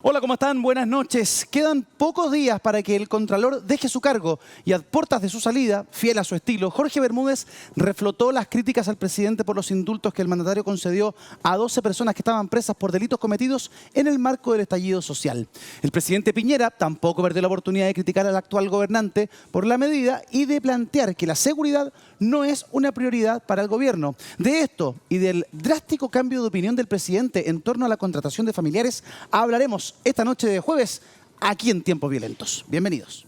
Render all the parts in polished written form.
Hola, ¿cómo están? Buenas noches. Quedan pocos días para que el Contralor deje su cargo y a puertas de su salida, fiel a su estilo, Jorge Bermúdez reflotó las críticas al presidente por los indultos que el mandatario concedió a 12 personas que estaban presas por delitos cometidos en el marco del estallido social. El presidente Piñera tampoco perdió la oportunidad de criticar al actual gobernante por la medida y de plantear que la seguridad no es una prioridad para el gobierno. De esto y del drástico cambio de opinión del presidente en torno a la contratación de familiares hablaremos esta noche de jueves aquí en Tiempos Violentos. Bienvenidos.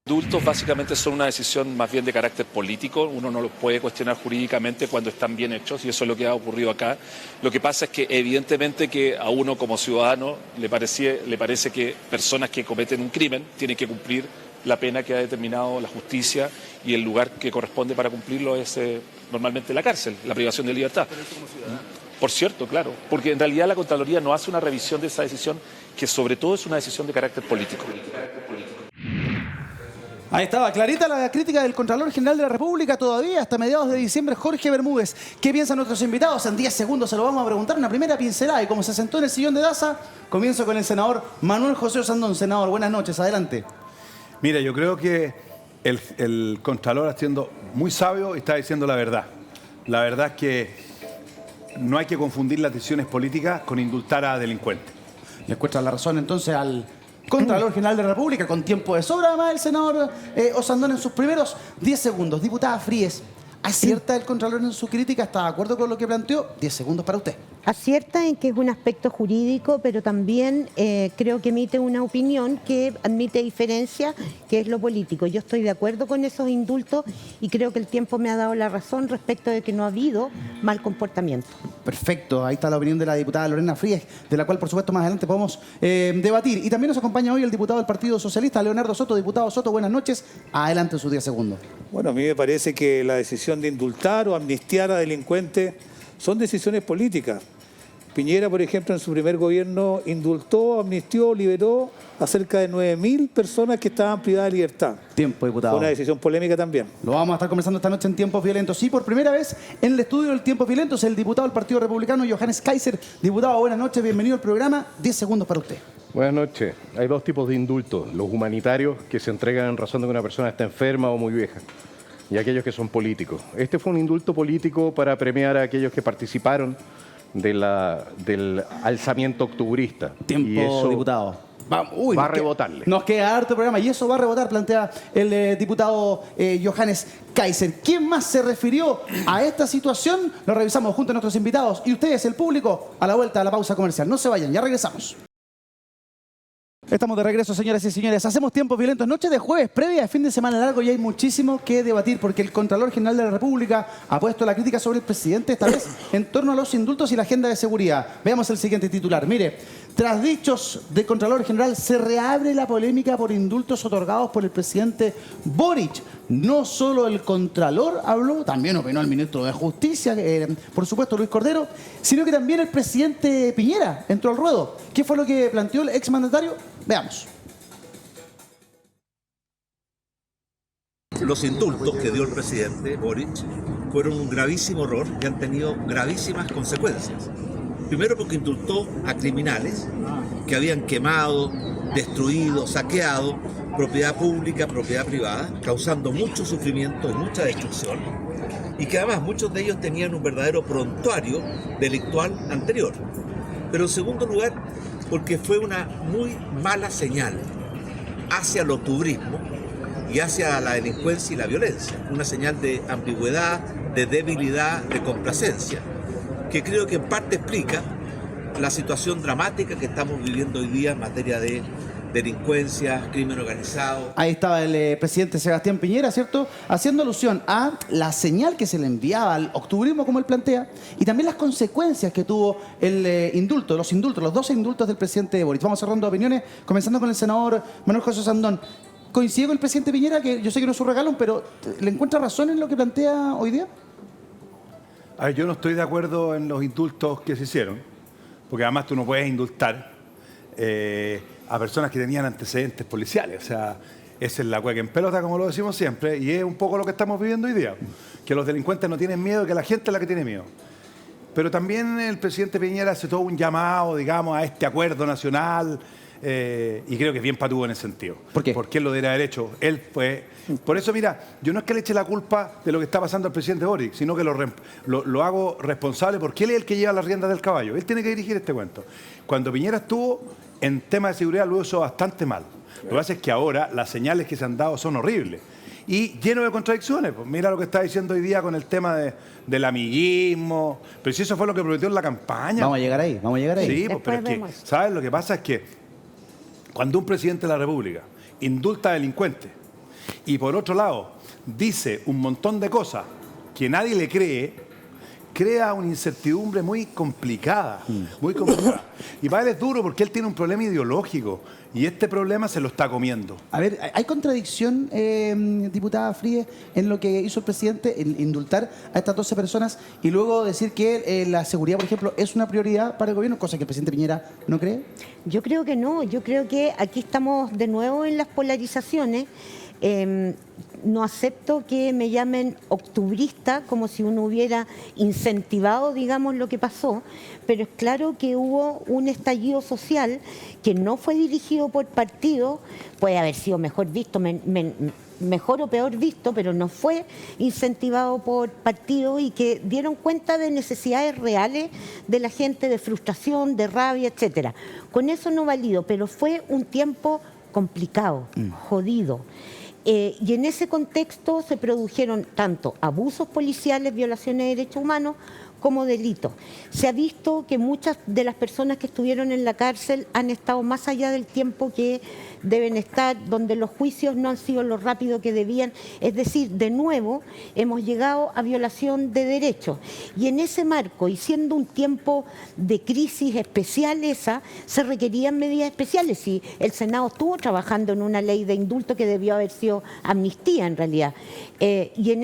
Indultos básicamente son una decisión más bien de carácter político, uno no los puede cuestionar jurídicamente cuando están bien hechos y eso es lo que ha ocurrido acá. Lo que pasa es que evidentemente que a uno como ciudadano le parece que personas que cometen un crimen tienen que cumplir la pena que ha determinado la justicia y el lugar que corresponde para cumplirlo es normalmente la cárcel, la privación de libertad. Pero eso como ciudadano. Por cierto, claro, porque en realidad la Contraloría no hace una revisión de esa decisión que sobre todo es una decisión de carácter político. Ahí estaba, clarita la crítica del Contralor General de la República todavía hasta mediados de diciembre, Jorge Bermúdez. ¿Qué piensan nuestros invitados? En 10 segundos se lo vamos a preguntar, una primera pincelada. Y como se sentó en el sillón de Daza, comienzo con el senador Manuel José Osandón. Senador, buenas noches, adelante. Mira, yo creo que el Contralor está siendo muy sabio y está diciendo la verdad. La verdad es que no hay que confundir las decisiones políticas con indultar a delincuentes. Le encuentra la razón entonces al Contralor General de la República, con tiempo de sobra, además el senador Osandón en sus primeros 10 segundos. Diputada Fríes, ¿acierta el Contralor en su crítica? ¿Está de acuerdo con lo que planteó? 10 segundos para usted. Acierta en que es un aspecto jurídico, pero también creo que emite una opinión que admite diferencia, que es lo político. Yo estoy de acuerdo con esos indultos y creo que el tiempo me ha dado la razón respecto de que no ha habido mal comportamiento. Perfecto, ahí está la opinión de la diputada Lorena Fríes, de la cual por supuesto más adelante podemos debatir. Y también nos acompaña hoy el diputado del Partido Socialista, Leonardo Soto. Diputado Soto, buenas noches. Adelante sus 10 segundos. Bueno, a mí me parece que la decisión de indultar o amnistiar a delincuentes son decisiones políticas. Piñera, por ejemplo, en su primer gobierno indultó, amnistió, liberó a cerca de 9.000 personas que estaban privadas de libertad. Tiempo, diputado. Fue una decisión polémica también. Lo vamos a estar conversando esta noche en Tiempos Violentos. Y por primera vez en el estudio del Tiempos Violentos, el diputado del Partido Republicano, Johannes Kaiser. Diputado, buenas noches, bienvenido al programa. 10 segundos para usted. Buenas noches. Hay dos tipos de indultos. Los humanitarios, que se entregan en razón de que una persona está enferma o muy vieja, y aquellos que son políticos. Este fue un indulto político para premiar a aquellos que participaron del alzamiento octubrista. Tiempo, y eso diputado. Va a rebotarle. Nos queda harto programa y eso va a rebotar, plantea el diputado Johannes Kaiser. ¿Quién más se refirió a esta situación? Lo revisamos junto a nuestros invitados y ustedes, el público, a la vuelta a la pausa comercial. No se vayan, ya regresamos. Estamos de regreso, señoras y señores. Hacemos Tiempos Violentos. Noche de jueves, previa de fin de semana largo, y hay muchísimo que debatir porque el Contralor General de la República ha puesto la crítica sobre el presidente, esta vez en torno a los indultos y la agenda de seguridad. Veamos el siguiente titular. Mire, tras dichos del Contralor General, se reabre la polémica por indultos otorgados por el presidente Boric. No solo el Contralor habló, también opinó el ministro de Justicia, por supuesto Luis Cordero, sino que también el presidente Piñera entró al ruedo. ¿Qué fue lo que planteó el exmandatario? Veamos. Los indultos que dio el presidente Boric fueron un gravísimo error y han tenido gravísimas consecuencias. Primero porque indultó a criminales que habían quemado, destruido, saqueado propiedad pública, propiedad privada, causando mucho sufrimiento y mucha destrucción, y que además muchos de ellos tenían un verdadero prontuario delictual anterior. Pero en segundo lugar, porque fue una muy mala señal hacia el octubrismo y hacia la delincuencia y la violencia, una señal de ambigüedad, de debilidad, de complacencia, que creo que en parte explica la situación dramática que estamos viviendo hoy día en materia de delincuencia, crimen organizado. Ahí estaba el presidente Sebastián Piñera, ¿cierto? Haciendo alusión a la señal que se le enviaba al octubrismo, como él plantea, y también las consecuencias que tuvo el indulto, los 12 indultos del presidente Boric. Vamos cerrando opiniones, comenzando con el senador Manuel José Osandón. ¿Coincide con el presidente Piñera, que yo sé que no es su regalo, pero le encuentra razón en lo que plantea hoy día? A ver, yo no estoy de acuerdo en los indultos que se hicieron, porque además tú no puedes indultar a personas que tenían antecedentes policiales. O sea, esa es la cueca en pelota, como lo decimos siempre, y es un poco lo que estamos viviendo hoy día, que los delincuentes no tienen miedo, que la gente es la que tiene miedo. pero también el presidente Piñera hace todo un llamado, digamos, a este acuerdo nacional, y creo que es bien patudo en ese sentido. ¿Por qué? Porque él lo debería haber hecho. Él fue... Por eso, mira, yo no es que le eche la culpa de lo que está pasando al presidente Boric, sino que lo hago responsable porque él es el que lleva las riendas del caballo. Él tiene que dirigir este cuento. Cuando Piñera estuvo en temas de seguridad lo hizo bastante mal. Lo que pasa es que ahora las señales que se han dado son horribles y lleno de contradicciones. Pues mira lo que está diciendo hoy día con el tema del amiguismo. Pero si eso fue lo que prometió en la campaña. Vamos a llegar ahí, vamos a llegar ahí. Sí, pues, pero es que, vemos. ¿sabes? Lo que pasa es que cuando un presidente de la República indulta a delincuentes y por otro lado dice un montón de cosas que nadie le cree, crea una incertidumbre muy complicada, muy complicada. Y para él es duro porque él tiene un problema ideológico y este problema se lo está comiendo. A ver, ¿hay contradicción, diputada Fríes, en lo que hizo el presidente, en indultar a estas 12 personas y luego decir que la seguridad, por ejemplo, es una prioridad para el gobierno, cosa que el presidente Piñera no cree? Yo creo que no, yo creo que aquí estamos de nuevo en las polarizaciones. No acepto que me llamen octubrista como si uno hubiera incentivado, digamos, lo que pasó, pero es claro que hubo un estallido social que no fue dirigido por partido, puede haber sido mejor visto, mejor o peor visto, pero no fue incentivado por partido y que dieron cuenta de necesidades reales de la gente, de frustración, de rabia, etcétera. Con eso no valido, pero fue un tiempo complicado, jodido. Y en ese contexto se produjeron tanto abusos policiales, violaciones de derechos humanos, como delitos. Se ha visto que muchas de las personas que estuvieron en la cárcel han estado más allá del tiempo que deben estar, donde los juicios no han sido lo rápido que debían. Es decir, de nuevo, hemos llegado a violación de derechos. Y en ese marco, y siendo un tiempo de crisis especial esa, se requerían medidas especiales. Y el Senado estuvo trabajando en una ley de indulto que debió haber sido amnistía, en realidad. Y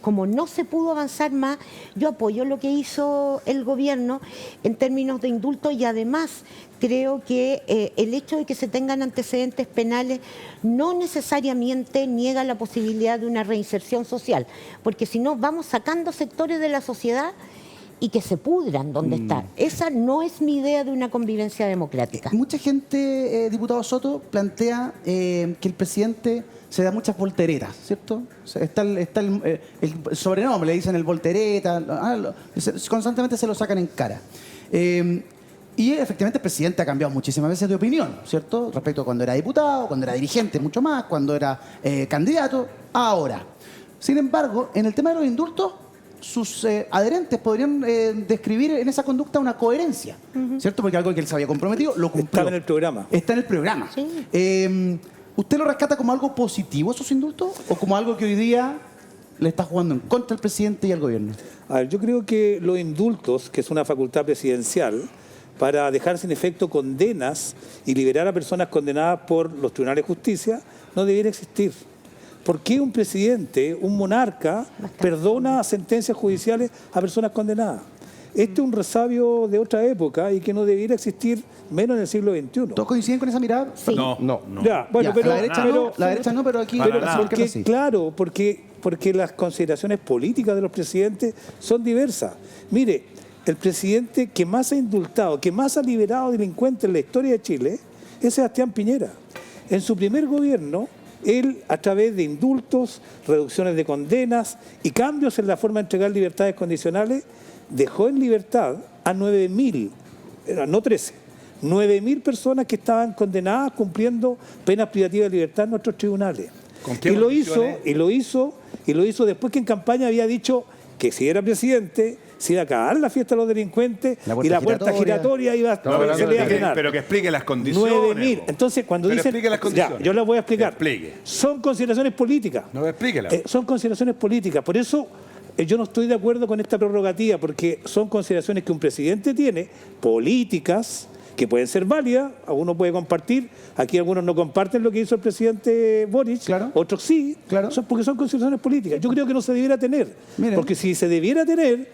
como no se pudo avanzar más, yo apoyo lo que hizo el gobierno en términos de indulto y además creo que el hecho de que se tengan antecedentes penales no necesariamente niega la posibilidad de una reinserción social, porque si no vamos sacando sectores de la sociedad y que se pudran donde están. Esa no es mi idea de una convivencia democrática. Mucha gente, diputado Soto, plantea que el presidente se da muchas volteretas, ¿cierto? O sea, está el sobrenombre, le dicen el voltereta, constantemente se lo sacan en cara. Y efectivamente el presidente ha cambiado muchísimas veces de opinión, ¿cierto? Respecto a cuando era diputado, cuando era dirigente, mucho más, cuando era candidato, ahora. Sin embargo, en el tema de los indultos, sus adherentes podrían describir en esa conducta una coherencia, ¿cierto? Porque algo que él se había comprometido lo cumplió. Estaba en el programa. Está en el programa. Sí. ¿Usted lo rescata como algo positivo esos indultos o como algo que hoy día le está jugando en contra al presidente y al gobierno? A ver, yo creo que los indultos, que es una facultad presidencial, para dejar sin efecto condenas y liberar a personas condenadas por los tribunales de justicia, no debiera existir. ¿Por qué un presidente, un monarca, perdona sentencias judiciales a personas condenadas? Este es un resabio de otra época y que no debiera existir menos en el siglo XXI. ¿Todos coinciden con esa mirada? Sí. No. Ya, bueno, Ya, pero, la derecha no, la derecha no, pero aquí... Para nada. porque sí. claro, porque las consideraciones políticas de los presidentes son diversas. Mire, el presidente que más ha indultado, que más ha liberado delincuentes en la historia de Chile es Sebastián Piñera. En su primer gobierno, él, a través de indultos, reducciones de condenas y cambios en la forma de entregar libertades condicionales, dejó en libertad a 9.000, no 13, 9.000 personas que estaban condenadas cumpliendo penas privativas de libertad en nuestros tribunales. ¿Con qué Y lo hizo después que en campaña había dicho que si era presidente se iba a acabar la fiesta de los delincuentes y la puerta giratoria se le iba a frenar. Pero que explique las condiciones. 9.000. Entonces, cuando Pero dicen... explique las condiciones. Ya, yo las voy a explicar. Explique. Son consideraciones políticas. No, explíquela. Son consideraciones políticas. Por eso yo no estoy de acuerdo con esta prerrogativa, porque son consideraciones que un presidente tiene, políticas, que pueden ser válidas, algunos puede compartir, aquí algunos no comparten lo que hizo el presidente Boric, Claro. otros sí, Claro. porque son consideraciones políticas. Yo creo que no se debiera tener, Miren. porque si se debiera tener,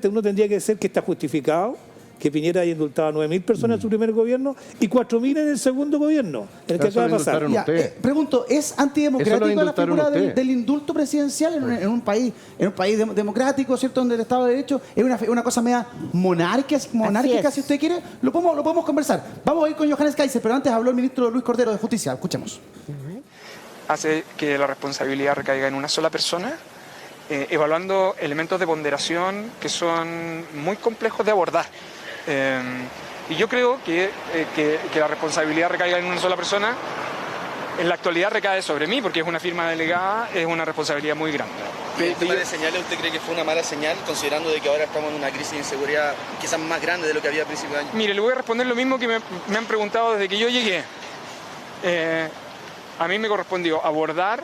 uno tendría que decir que está justificado que Piñera haya indultado a 9.000 personas en su primer gobierno y 4.000 en el segundo gobierno, en el que Eso acaba de lo pasar. indultaron ustedes. Pregunto, ¿es antidemocrático Eso lo la indultaron figura ustedes. del indulto presidencial en un país democrático, ¿cierto? Donde el Estado de Derecho es una cosa media monárquica, es. si usted quiere? Lo podemos conversar. Vamos a ir con Johannes Kaiser, pero antes habló el ministro Luis Cordero de Justicia. Escuchemos. Hace que la responsabilidad recaiga en una sola persona, evaluando elementos de ponderación que son muy complejos de abordar. Y yo creo que la responsabilidad recaiga en una sola persona, en la actualidad recae sobre mí, porque es una firma delegada, es una responsabilidad muy grande. ¿El tema de señales usted cree que fue una mala señal, considerando de que ahora estamos en una crisis de inseguridad quizás más grande de lo que había a principios de año? Mire, le voy a responder lo mismo que me han preguntado desde que yo llegué. A mí me correspondió abordar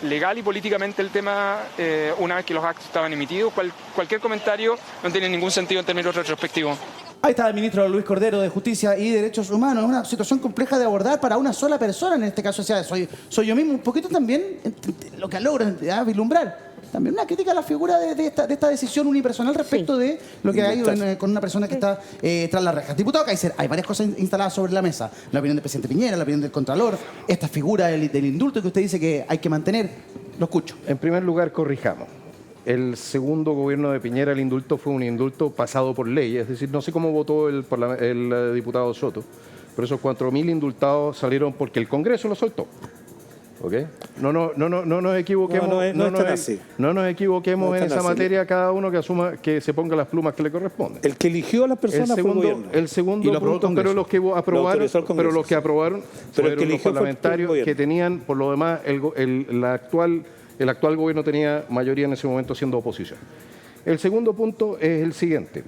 legal y políticamente el tema una vez que los actos estaban emitidos. Cualquier comentario no tiene ningún sentido en términos retrospectivos. Ahí está el ministro Luis Cordero de Justicia y Derechos Humanos. Es una situación compleja de abordar para una sola persona, en este caso, o sea, soy yo mismo. Un poquito también lo que logro vislumbrar. También una crítica a la figura de esta decisión unipersonal respecto de lo que ha ido con una persona que está tras las rejas. Diputado Kaiser, hay varias cosas instaladas sobre la mesa. La opinión del presidente Piñera, la opinión del Contralor, esta figura del indulto que usted dice que hay que mantener. Lo escucho. En primer lugar, corrijamos. El segundo gobierno de Piñera, el indulto fue un indulto pasado por ley. Es decir, no sé cómo votó el diputado Soto, pero esos 4.000 indultados salieron porque el Congreso los soltó. ¿Ok? No nos equivoquemos. No nos equivoquemos en esa materia, cada uno que asuma, que se ponga las plumas que le corresponden. El que eligió a las personas fue el gobierno. El segundo punto, pero los que aprobaron, fueron los parlamentarios que tenían, por lo demás, el actual gobierno tenía mayoría en ese momento siendo oposición. El segundo punto es el siguiente.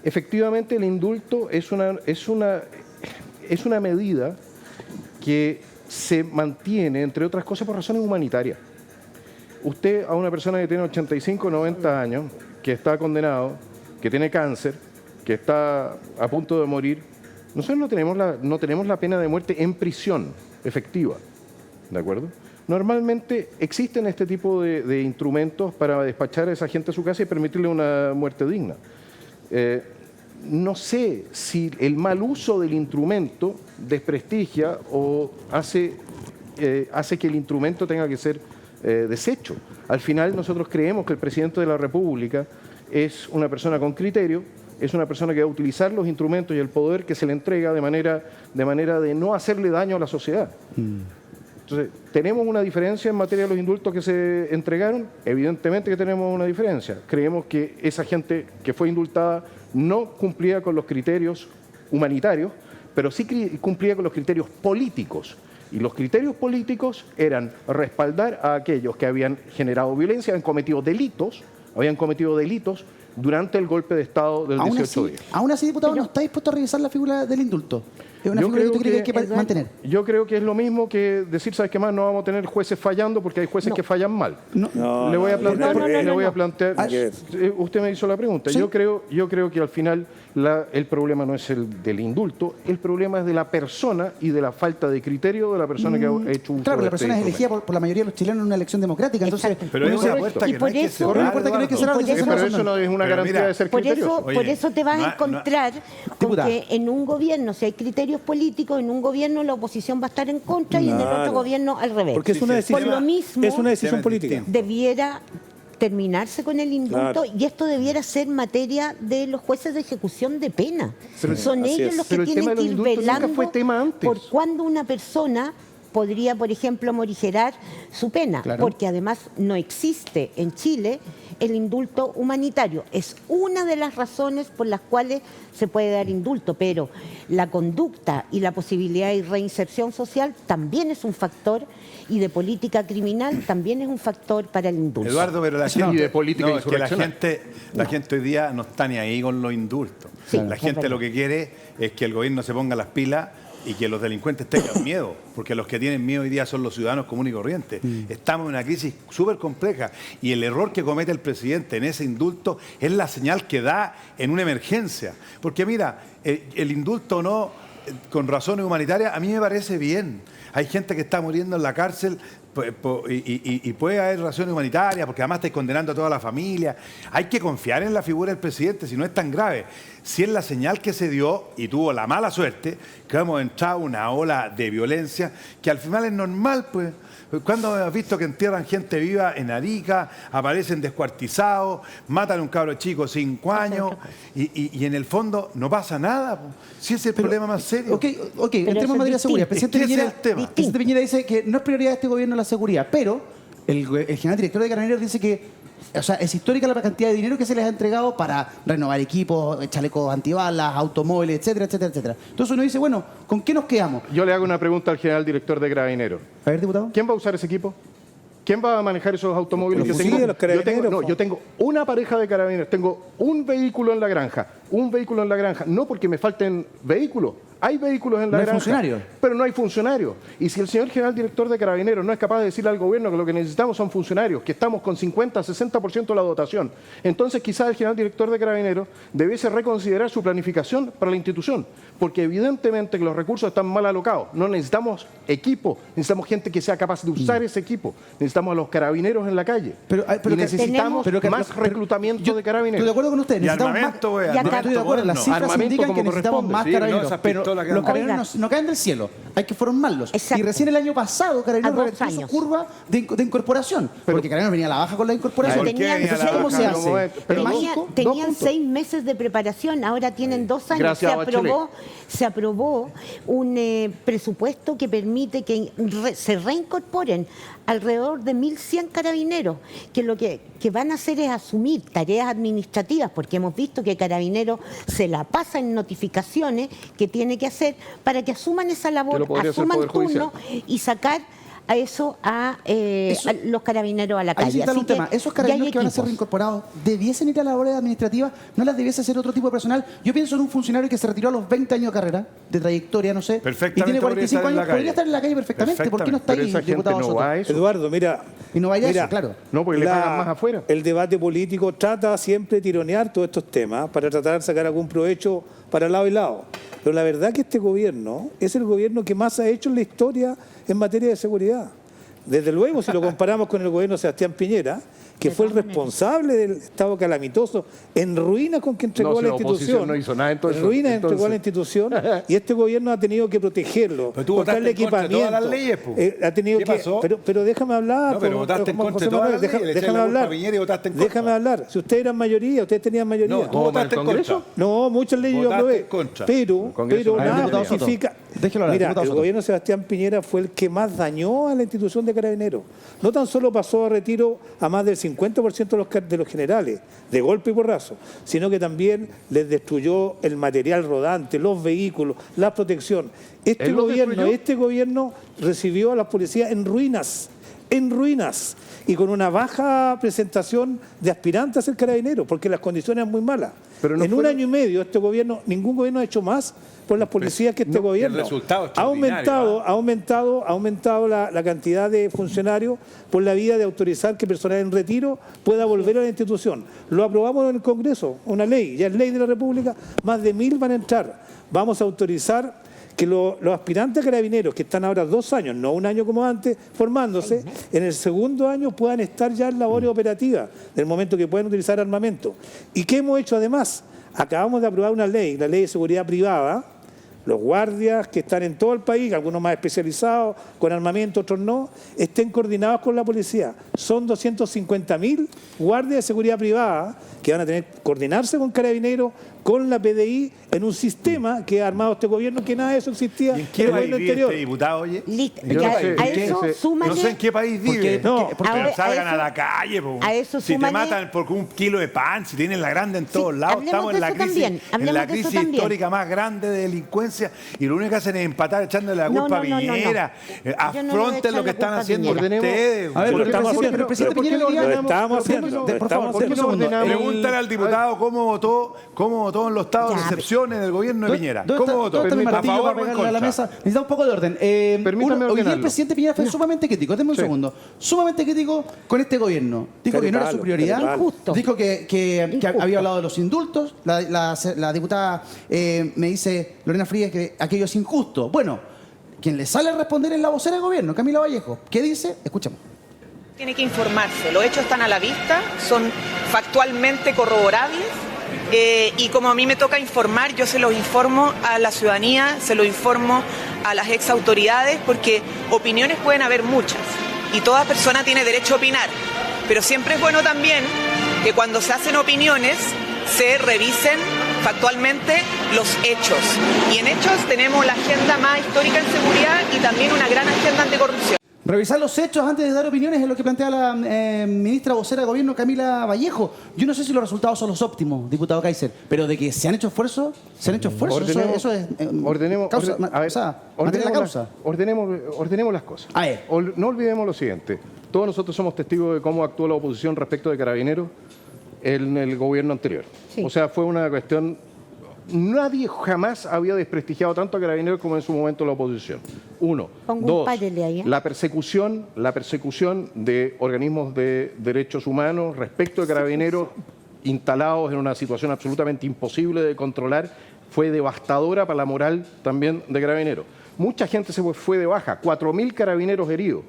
Efectivamente, el indulto es una medida que se mantiene, entre otras cosas, por razones humanitarias. Usted a una persona que tiene 85, 90 años, que está condenado, que tiene cáncer, que está a punto de morir, nosotros no tenemos la pena de muerte en prisión efectiva, ¿de acuerdo? Normalmente existen este tipo de instrumentos para despachar a esa gente a su casa y permitirle una muerte digna. No sé si el mal uso del instrumento desprestigia o hace que el instrumento tenga que ser deshecho. Al final nosotros creemos que el presidente de la República es una persona con criterio, es una persona que va a utilizar los instrumentos y el poder que se le entrega de manera de no hacerle daño a la sociedad. Entonces, ¿tenemos una diferencia en materia de los indultos que se entregaron? Evidentemente que tenemos una diferencia. Creemos que esa gente que fue indultada no cumplía con los criterios humanitarios, pero sí cumplía con los criterios políticos. Y los criterios políticos eran respaldar a aquellos que habían generado violencia, habían cometido delitos durante el golpe de Estado del 18 de días. Aún así, diputado, ¿no está dispuesto a revisar la figura del indulto? Es una figura que usted cree que hay que mantener. Yo creo que es lo mismo que decir, ¿sabes qué más? No vamos a tener jueces fallando porque hay jueces que fallan mal. Le voy a plantear. Usted me hizo la pregunta. ¿Sí? Yo creo que al final el problema no es el del indulto, el problema es de la persona y de la falta de criterio de la persona que ha hecho uso. Claro, la persona es elegida por la mayoría de los chilenos en una elección democrática. Entonces, pero es una puerta que no hay que cerrar. Pero eso no es una garantía de ser criterioso. Por eso te vas a encontrar con que en un gobierno, si hay criterios políticos, en un gobierno la oposición va a estar en contra y en el otro gobierno al revés. Porque es una decisión, por lo mismo, es una decisión política. Debiera terminarse con el indulto y esto debiera ser materia de los jueces de ejecución de pena. Son ellos los que tienen que ir velando por cuando una persona podría, por ejemplo, morigerar su pena, porque además no existe en Chile el indulto humanitario. Es una de las razones por las cuales se puede dar indulto, pero la conducta y la posibilidad de reinserción social también es un factor, y de política criminal también es un factor para el indulto. Eduardo, pero la gente, y de política es que la gente hoy día no está ni ahí con los indultos. Sí, la gente lo que quiere es que el gobierno se ponga las pilas y que los delincuentes tengan miedo, porque los que tienen miedo hoy día son los ciudadanos comunes y corrientes. Estamos en una crisis súper compleja y el error que comete el presidente en ese indulto es la señal que da en una emergencia. Porque mira, el indulto no, con razones humanitarias, a mí me parece bien. Hay gente que está muriendo en la cárcel y puede haber razones humanitarias, porque además estáis condenando a toda la familia. Hay que confiar en la figura del presidente, si no es tan grave. Si es la señal que se dio y tuvo la mala suerte, que hemos entrado en una ola de violencia, que al final es normal, pues. ¿Cuándo has visto que entierran gente viva en Arica, aparecen descuartizados, matan a un cabro chico 5 años y en el fondo no pasa nada? Si ese es el problema más serio. Ok, entremos en materia de seguridad. El presidente Piñera dice que no es prioridad de este gobierno la seguridad, pero el general director de Carabineros dice que, o sea, es histórica la cantidad de dinero que se les ha entregado para renovar equipos, chalecos antibalas, automóviles, etcétera, etcétera, etcétera. Entonces uno dice, bueno, ¿con qué nos quedamos? Yo le hago una pregunta al general director de Carabineros. A ver, diputado. ¿Quién va a usar ese equipo? ¿Quién va a manejar esos automóviles? Los fusiles, los carabineros. Yo tengo una pareja de carabineros, tengo un vehículo en la granja, no porque me falten vehículos. Hay vehículos en la granja, funcionarios. pero no hay funcionarios. Y si el señor general director de Carabineros no es capaz de decirle al gobierno que lo que necesitamos son funcionarios, que estamos con 50, 60% de la dotación, entonces quizás el general director de Carabineros debiese reconsiderar su planificación para la institución, porque evidentemente que los recursos están mal alocados. No necesitamos equipo, necesitamos gente que sea capaz de usar ese equipo, necesitamos a los carabineros en la calle. Y necesitamos más reclutamiento de carabineros. Estoy de acuerdo con usted, necesitamos armamento, más. Estoy de acuerdo, las cifras Armamento indican que como necesitamos corresponde, más sí, carabineros, esas pero pistolas que los andan. carabineros no caen del cielo, hay que formarlos. Exacto. Y recién el año pasado Carabineros A 2 revertió su años. curva de incorporación, porque Carabineros venía a la baja con la incorporación. ¿Por qué venía a la Entonces, ¿cómo baja? se hace? Pero ¿Es no, mágico? Tenían 6 meses de preparación, ahora tienen 2 años. Gracias, Se aprobó un presupuesto que permite que se reincorporen alrededor de 1.100 carabineros, que lo que van a hacer es asumir tareas administrativas, porque hemos visto que Carabineros se la pasa en notificaciones que tiene que hacer para que asuman esa labor, asuman turno y sacar a los carabineros a la Ahí calle. sí está Así un tema. Esos ya hay carabineros que van a ser equipos. reincorporados, ¿debiesen ir a labores administrativas? ¿No las debiese hacer otro tipo de personal? Yo pienso en un funcionario que se retiró a los 20 años de carrera, de trayectoria, no sé, Perfectamente y tiene podría 45 estar en la años, podría calle. estar en la calle perfectamente. ¿Por qué no está Pero ahí, esa gente diputado no Soto? va a eso. Eduardo, mira. Y no vaya mira, eso, claro. No, porque le pagan más afuera. El debate político trata siempre de tironear todos estos temas para tratar de sacar algún provecho para lado y lado. Pero la verdad que este gobierno es el gobierno que más ha hecho en la historia en materia de seguridad. Desde luego, si lo comparamos con el gobierno de Sebastián Piñera, que fue el responsable del estado calamitoso, en ruinas con que entregó la institución. No hizo nada, entonces, en ruinas entregó a la institución y este gobierno ha tenido que protegerlo. Pero tú votaste en contra de todas las leyes, po. Ha tenido ¿Qué que, pasó? pero déjame hablar. No, pero votaste en Juan contra de José todas Manuel, las leyes, le echaste déjame la culpa hablar. a Piñera y votaste en contra. Déjame hablar. Si ustedes eran mayoría, ustedes tenían mayoría. No, tú votaste en contra. No, muchas leyes yo Votaste aprobé. en contra. Pero Congreso no nada diputado Soto. justifica. Déjelo hablar, Mira, diputado el Soto. gobierno de Sebastián Piñera fue el que más dañó a la institución de Carabineros. No tan solo pasó a retiro a más del 50% de los generales, de golpe y porrazo, sino que también les destruyó el material rodante, los vehículos, la protección. Este gobierno recibió a las policías en ruinas, y con una baja presentación de aspirantes a ser carabineros, porque las condiciones eran muy malas. Pero no en un fueron- año y medio, ningún gobierno ha hecho más por las policías que este gobierno. el resultado Ha extraordinario, aumentado la cantidad de funcionarios por la vía de autorizar que personal en retiro pueda volver a la institución. Lo aprobamos en el Congreso, una ley, ya es ley de la República, más de 1.000 van a entrar. Vamos a autorizar que los aspirantes a carabineros, que están ahora 2 años, no 1 año como antes, formándose, en el segundo año puedan estar ya en labores operativas, del momento que pueden utilizar armamento. ¿Y qué hemos hecho además? Acabamos de aprobar una ley, la ley de seguridad privada. Los guardias que están en todo el país, algunos más especializados, con armamento, otros no, estén coordinados con la policía. Son 250.000 guardias de seguridad privada que van a tener que coordinarse con Carabineros, con la PDI, en un sistema que ha armado este gobierno, que nada de eso existía ¿Y en en qué el país gobierno vive anterior. este diputado, oye? Listo. Yo no sé, A eso súmale. No sé en qué país vive. No, pero a salgan a eso- la calle. Po. a eso si te súmale- matan por un kilo de pan, si tienen la grande en todos lados, hablemos estamos de en la eso crisis, también, en hablemos la de eso crisis también. histórica más grande de delincuencia y lo único que hacen es empatar echándole la No, culpa no, no, a no, no. Piñera. Yo no le voy a Afronten echar lo que la están culpa a haciendo Piñera. ustedes. A ver, Lo pero estamos el haciendo. presidente ¿Por qué Piñera no quería- Lo estamos haciendo. Por Lo favor, estamos ¿por qué no haciendo. ordenamos? Pregúntale al diputado cómo votó en los estados de Ya, excepción en el gobierno de Piñera. ¿Dónde ¿Cómo está- votó? dónde está mi ¿A martillo favor para o en pegarle a la contra? mesa? Necesitamos un poco de orden. Permítame Hoy día el ordenarlo. presidente Piñera fue sumamente crítico. Denme un segundo. Sumamente crítico con este gobierno. Dijo que no era su prioridad. Injusto. Dijo que Injusto. había hablado de los indultos. La diputada me dice, Lorena Frías, que aquello es injusto. Bueno, quien le sale a responder es la vocera de gobierno, Camila Vallejo. ¿Qué dice? Escuchemos. Tiene que informarse, los hechos están a la vista, son factualmente corroborables y como a mí me toca informar, yo se los informo a la ciudadanía, se los informo a las ex autoridades, porque opiniones pueden haber muchas y toda persona tiene derecho a opinar, pero siempre es bueno también que cuando se hacen opiniones se revisen factualmente los hechos. Y en hechos tenemos la agenda más histórica en seguridad y también una gran agenda anticorrupción. Revisar los hechos antes de dar opiniones es lo que plantea la ministra vocera de gobierno, Camila Vallejo. Yo no sé si los resultados son los óptimos, diputado Kaiser, pero de que se han hecho esfuerzos, eso es ordenemos las cosas. A ver. No olvidemos lo siguiente. Todos nosotros somos testigos de cómo actuó la oposición respecto de Carabineros en el gobierno anterior. Sí. O sea, fue una cuestión... Nadie jamás había desprestigiado tanto a Carabineros como en su momento la oposición. Uno. Dos, la persecución de organismos de derechos humanos respecto de Carabineros instalados en una situación absolutamente imposible de controlar fue devastadora para la moral también de Carabineros. Mucha gente se fue de baja, 4.000 carabineros heridos.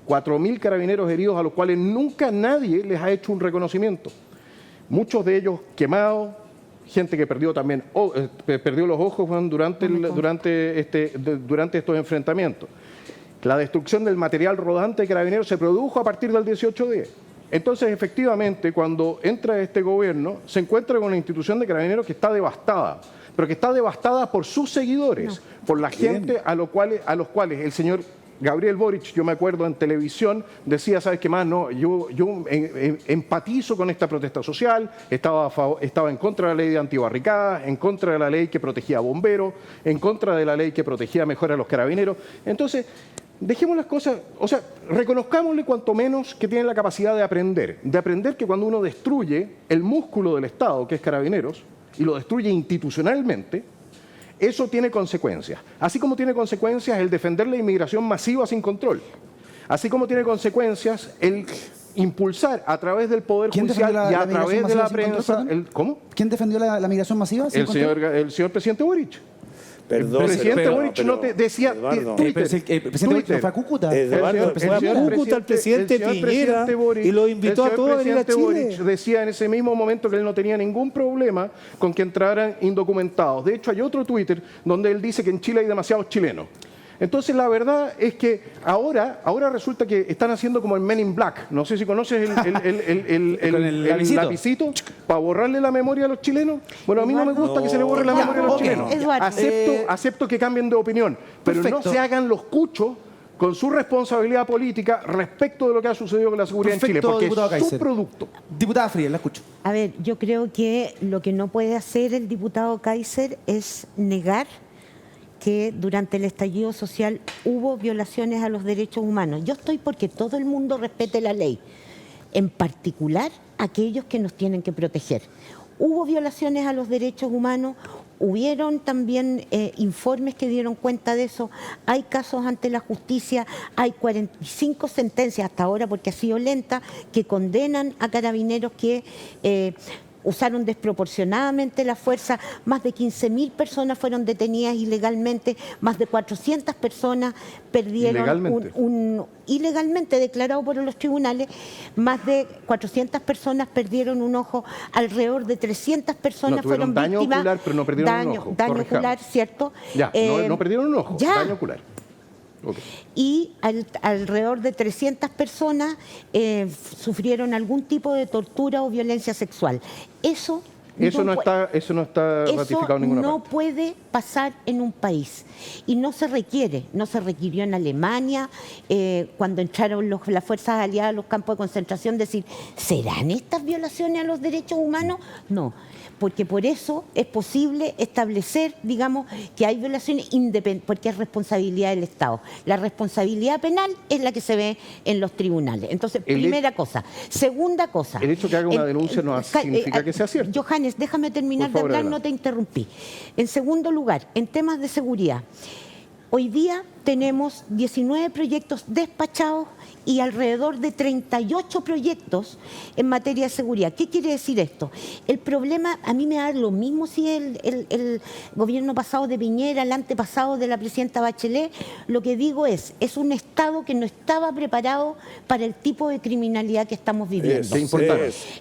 4.000 carabineros heridos a los cuales nunca nadie les ha hecho un reconocimiento. Muchos de ellos quemados, gente que perdió también perdió los ojos durante estos enfrentamientos. La destrucción del material rodante de Carabineros se produjo a partir del 18-10. Entonces, efectivamente, cuando entra este gobierno, se encuentra con una institución de Carabineros que está devastada, pero que está devastada por sus seguidores, por la gente a los cuales el señor Gabriel Boric, yo me acuerdo en televisión, decía, ¿sabes qué más? No, yo empatizo con esta protesta social, estaba en contra de la ley de antibarricadas, en contra de la ley que protegía a bomberos, en contra de la ley que protegía mejor a los carabineros. Entonces, dejemos las cosas, o sea, reconozcámosle cuanto menos que tienen la capacidad de aprender que cuando uno destruye el músculo del Estado, que es Carabineros, y lo destruye institucionalmente, eso tiene consecuencias. Así como tiene consecuencias el defender la inmigración masiva sin control. Así como tiene consecuencias el impulsar a través del Poder Judicial y a través de la prensa... ¿Cómo? ¿Quién defendió la migración masiva? El señor presidente Boric. Perdón, el presidente Boric no te decía... El presidente Boric no fue a Cúcuta. Eduardo, fue a Cúcuta el presidente Piñera y lo invitó a todos a venir a Chile. Boric decía en ese mismo momento que él no tenía ningún problema con que entraran indocumentados. De hecho, hay otro Twitter donde él dice que en Chile hay demasiados chilenos. Entonces, la verdad es que ahora resulta que están haciendo como el Men in Black. No sé si conoces el lapicito para borrarle la memoria a los chilenos. Bueno, a mí no me gusta que se le borre la memoria a los chilenos. Acepto que cambien de opinión, pero no se hagan los cuchos con su responsabilidad política respecto de lo que ha sucedido con la seguridad en Chile, porque es su producto. Diputada Frías, la escucho. A ver, yo creo que lo que no puede hacer el diputado Kaiser es negar que durante el estallido social hubo violaciones a los derechos humanos. Yo estoy porque todo el mundo respete la ley, en particular aquellos que nos tienen que proteger. Hubo violaciones a los derechos humanos, hubieron también informes que dieron cuenta de eso, hay casos ante la justicia, hay 45 sentencias hasta ahora, porque ha sido lenta, que condenan a carabineros que... usaron desproporcionadamente la fuerza, más de 15.000 personas fueron detenidas ilegalmente, más de 400 personas perdieron ilegalmente declarado por los tribunales, más de 400 personas perdieron un ojo, alrededor de 300 personas fueron daño víctimas. Ocular, pero no perdieron un ojo. Daño ocular, ¿cierto? Ya, no perdieron un ojo, daño ocular. Okay. Y alrededor de 300 personas sufrieron algún tipo de tortura o violencia sexual. Eso no está ratificado en ninguna parte. No puede pasar en un país y no se requirió en Alemania cuando entraron las fuerzas aliadas a los campos de concentración decir, ¿serán estas violaciones a los derechos humanos? No, porque por eso es posible establecer, digamos, que hay violaciones porque es responsabilidad del Estado. La responsabilidad penal es la que se ve en los tribunales. Entonces, primera cosa. Segunda cosa. El hecho que haga una denuncia no significa que sea cierto. Johannes, déjame terminar de hablar, no te interrumpí. En segundo lugar, en temas de seguridad, hoy día tenemos 19 proyectos despachados y alrededor de 38 proyectos en materia de seguridad. ¿Qué quiere decir esto? El problema, a mí me da lo mismo si el gobierno pasado de Piñera, el antepasado de la presidenta Bachelet, lo que digo es un Estado que no estaba preparado para el tipo de criminalidad que estamos viviendo.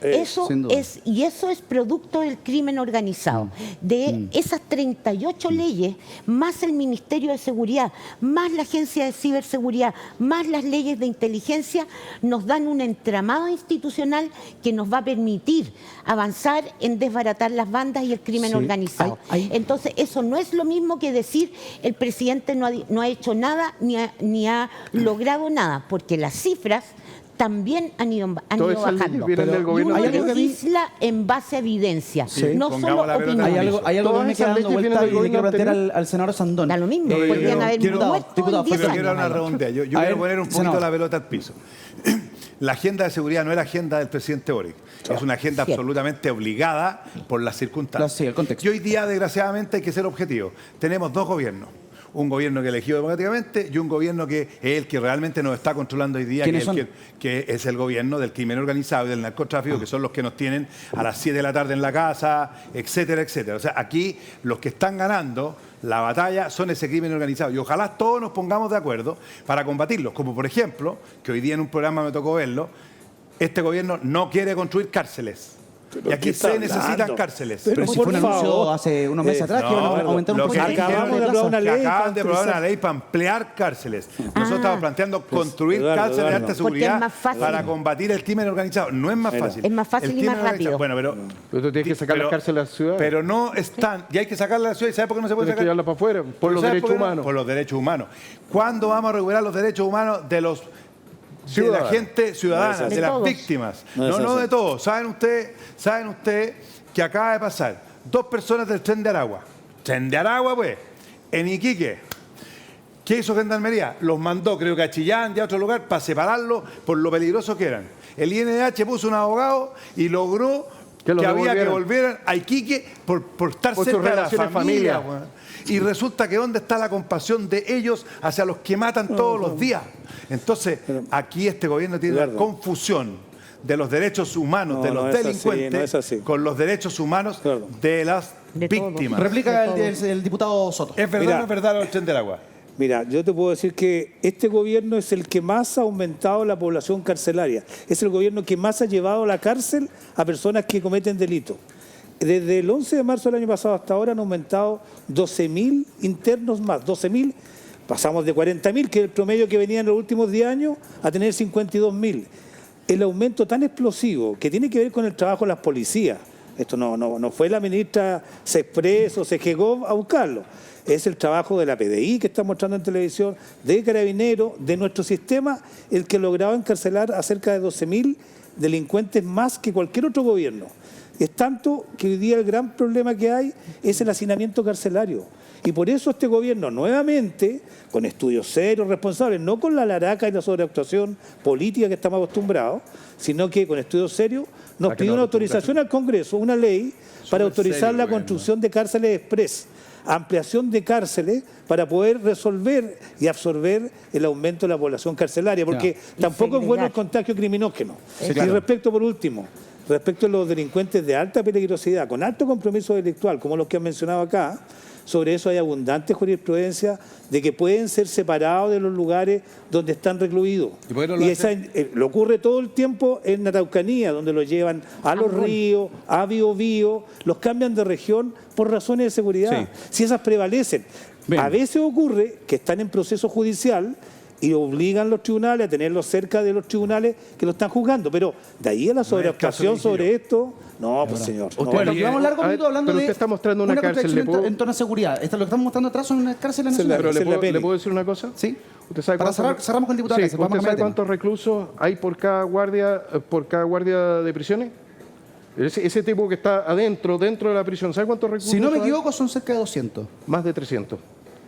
Eso es producto del crimen organizado. De esas 38 leyes, más el Ministerio de Seguridad, más la Agencia de Ciberseguridad, más las leyes de inteligencia, nos dan un entramado institucional que nos va a permitir avanzar en desbaratar las bandas y el crimen organizado. Entonces, eso no es lo mismo que decir el presidente no ha hecho nada ni ha logrado nada, porque las cifras también han ido bajando. Y uno legisla en base a evidencia, no solo opinión. Hay algo que me queda dando vuelta y le quiero plantear al senador Sandón. Da lo mismo, podrían haber muerto en 10 años. Quiero una redondea. Yo quiero poner un poquito la pelota al piso. La agenda de seguridad no es la agenda del presidente Boric. Es una agenda absolutamente obligada por las circunstancias. Sí, el contexto. Y hoy día, desgraciadamente, hay que ser objetivo. Tenemos dos gobiernos. Un gobierno que eligió democráticamente y un gobierno que es el que realmente nos está controlando hoy día, que es el gobierno del crimen organizado y del narcotráfico, que son los que nos tienen a las 7 de la tarde en la casa, etcétera, etcétera. O sea, aquí los que están ganando la batalla son ese crimen organizado y ojalá todos nos pongamos de acuerdo para combatirlos, como por ejemplo, que hoy día en un programa me tocó verlo, este gobierno no quiere construir cárceles. Y aquí se necesitan cárceles. Pero si fue un anuncio hace unos meses atrás que iban a aumentar un porcentaje. Acaban de aprobar una ley para ampliar cárceles. Nosotros estamos planteando construir cárceles de alta seguridad para combatir el crimen organizado. No es más fácil. Es más fácil y más rápido. Bueno, pero tú tienes que sacar las cárceles de la ciudad. Pero no están. Y hay que sacarlas de la ciudad. ¿Y sabes por qué no se puede sacar? Tienes que llevarlas para afuera, por los derechos humanos. Por los derechos humanos. ¿Cuándo vamos a recuperar los derechos humanos de la gente ciudadana, de las víctimas? No de todos. ¿Saben ustedes que acaba de pasar 2 personas del tren de Aragua? Tren de Aragua, pues, en Iquique. ¿Qué hizo Gendarmería? Los mandó, creo que a Chillán y a otro lugar, para separarlos por lo peligrosos que eran. El INDH puso un abogado y logró que había que volvieran a Iquique por estar cerca de la familia. Y resulta que ¿dónde está la compasión de ellos hacia los que matan todos los días? Entonces, aquí este gobierno tiene la confusión de los derechos humanos de los delincuentes con los derechos humanos de las víctimas. Replica el diputado Soto. ¿Es verdad o no es verdad el tren del agua? Mira, yo te puedo decir que este gobierno es el que más ha aumentado la población carcelaria. Es el gobierno que más ha llevado a la cárcel a personas que cometen delitos. Desde el 11 de marzo del año pasado hasta ahora han aumentado 12.000 internos más. 12.000, pasamos de 40.000, que es el promedio que venía en los últimos 10 años, a tener 52.000. El aumento tan explosivo que tiene que ver con el trabajo de las policías. Esto no fue la ministra Sexpress o se llegó a buscarlo. Es el trabajo de la PDI que está mostrando en televisión, de Carabineros, de nuestro sistema, el que lograba encarcelar a cerca de 12.000 delincuentes más que cualquier otro gobierno. Es tanto que hoy día el gran problema que hay es el hacinamiento carcelario. Y por eso este gobierno, nuevamente, con estudios serios, responsables, no con la laraca y la sobreactuación política que estamos acostumbrados, sino que con estudios serios, nos pidió una autorización al Congreso, una ley para autorizar la construcción de cárceles express, ampliación de cárceles para poder resolver y absorber el aumento de la población carcelaria, porque tampoco es bueno el contagio criminógeno. Y respecto, por último, respecto a los delincuentes de alta peligrosidad, con alto compromiso delictual, como los que han mencionado acá, sobre eso hay abundante jurisprudencia de que pueden ser separados de los lugares donde están recluidos. Y lo ocurre todo el tiempo en Araucanía, donde los llevan a los ríos, a Biobío, los cambian de región por razones de seguridad. Si esas prevalecen. A veces ocurre que están en proceso judicial y obligan a los tribunales a tenerlos cerca de los tribunales que lo están juzgando. Pero de ahí a la sobreactuación sobre esto, no, pues señor. Bueno, llevamos largo minuto hablando pero de usted está mostrando una cárcel en torno a seguridad. Lo que estamos mostrando atrás son unas cárceles nacionales. Pero ¿le puedo decir una cosa? Sí. ¿Usted sabe para cerramos con el diputado. ¿Usted sabe cuántos reclusos hay por cada guardia de prisiones? Ese tipo que está dentro de la prisión, ¿sabe cuántos reclusos? Si no me equivoco, son cerca de 200. Más de 300.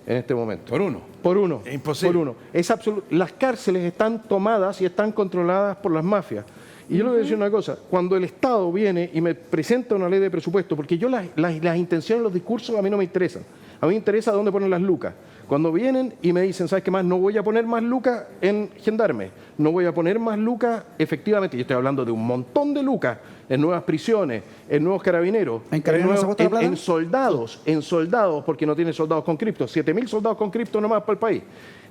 En este momento. ¿Por uno? Por uno. Es imposible. Por uno. Es las cárceles están tomadas y están controladas por las mafias. Y yo le voy a decir una cosa, cuando el Estado viene y me presenta una ley de presupuesto, porque yo las intenciones, los discursos a mí no me interesan. A mí me interesa dónde ponen las lucas. Cuando vienen y me dicen, ¿sabes qué más? No voy a poner más lucas en gendarme, no voy a poner más lucas, efectivamente, yo estoy hablando de un montón de lucas en nuevas prisiones, en nuevos carabineros, en soldados, porque no tienen soldados con cripto, 7.000 soldados con cripto nomás para el país.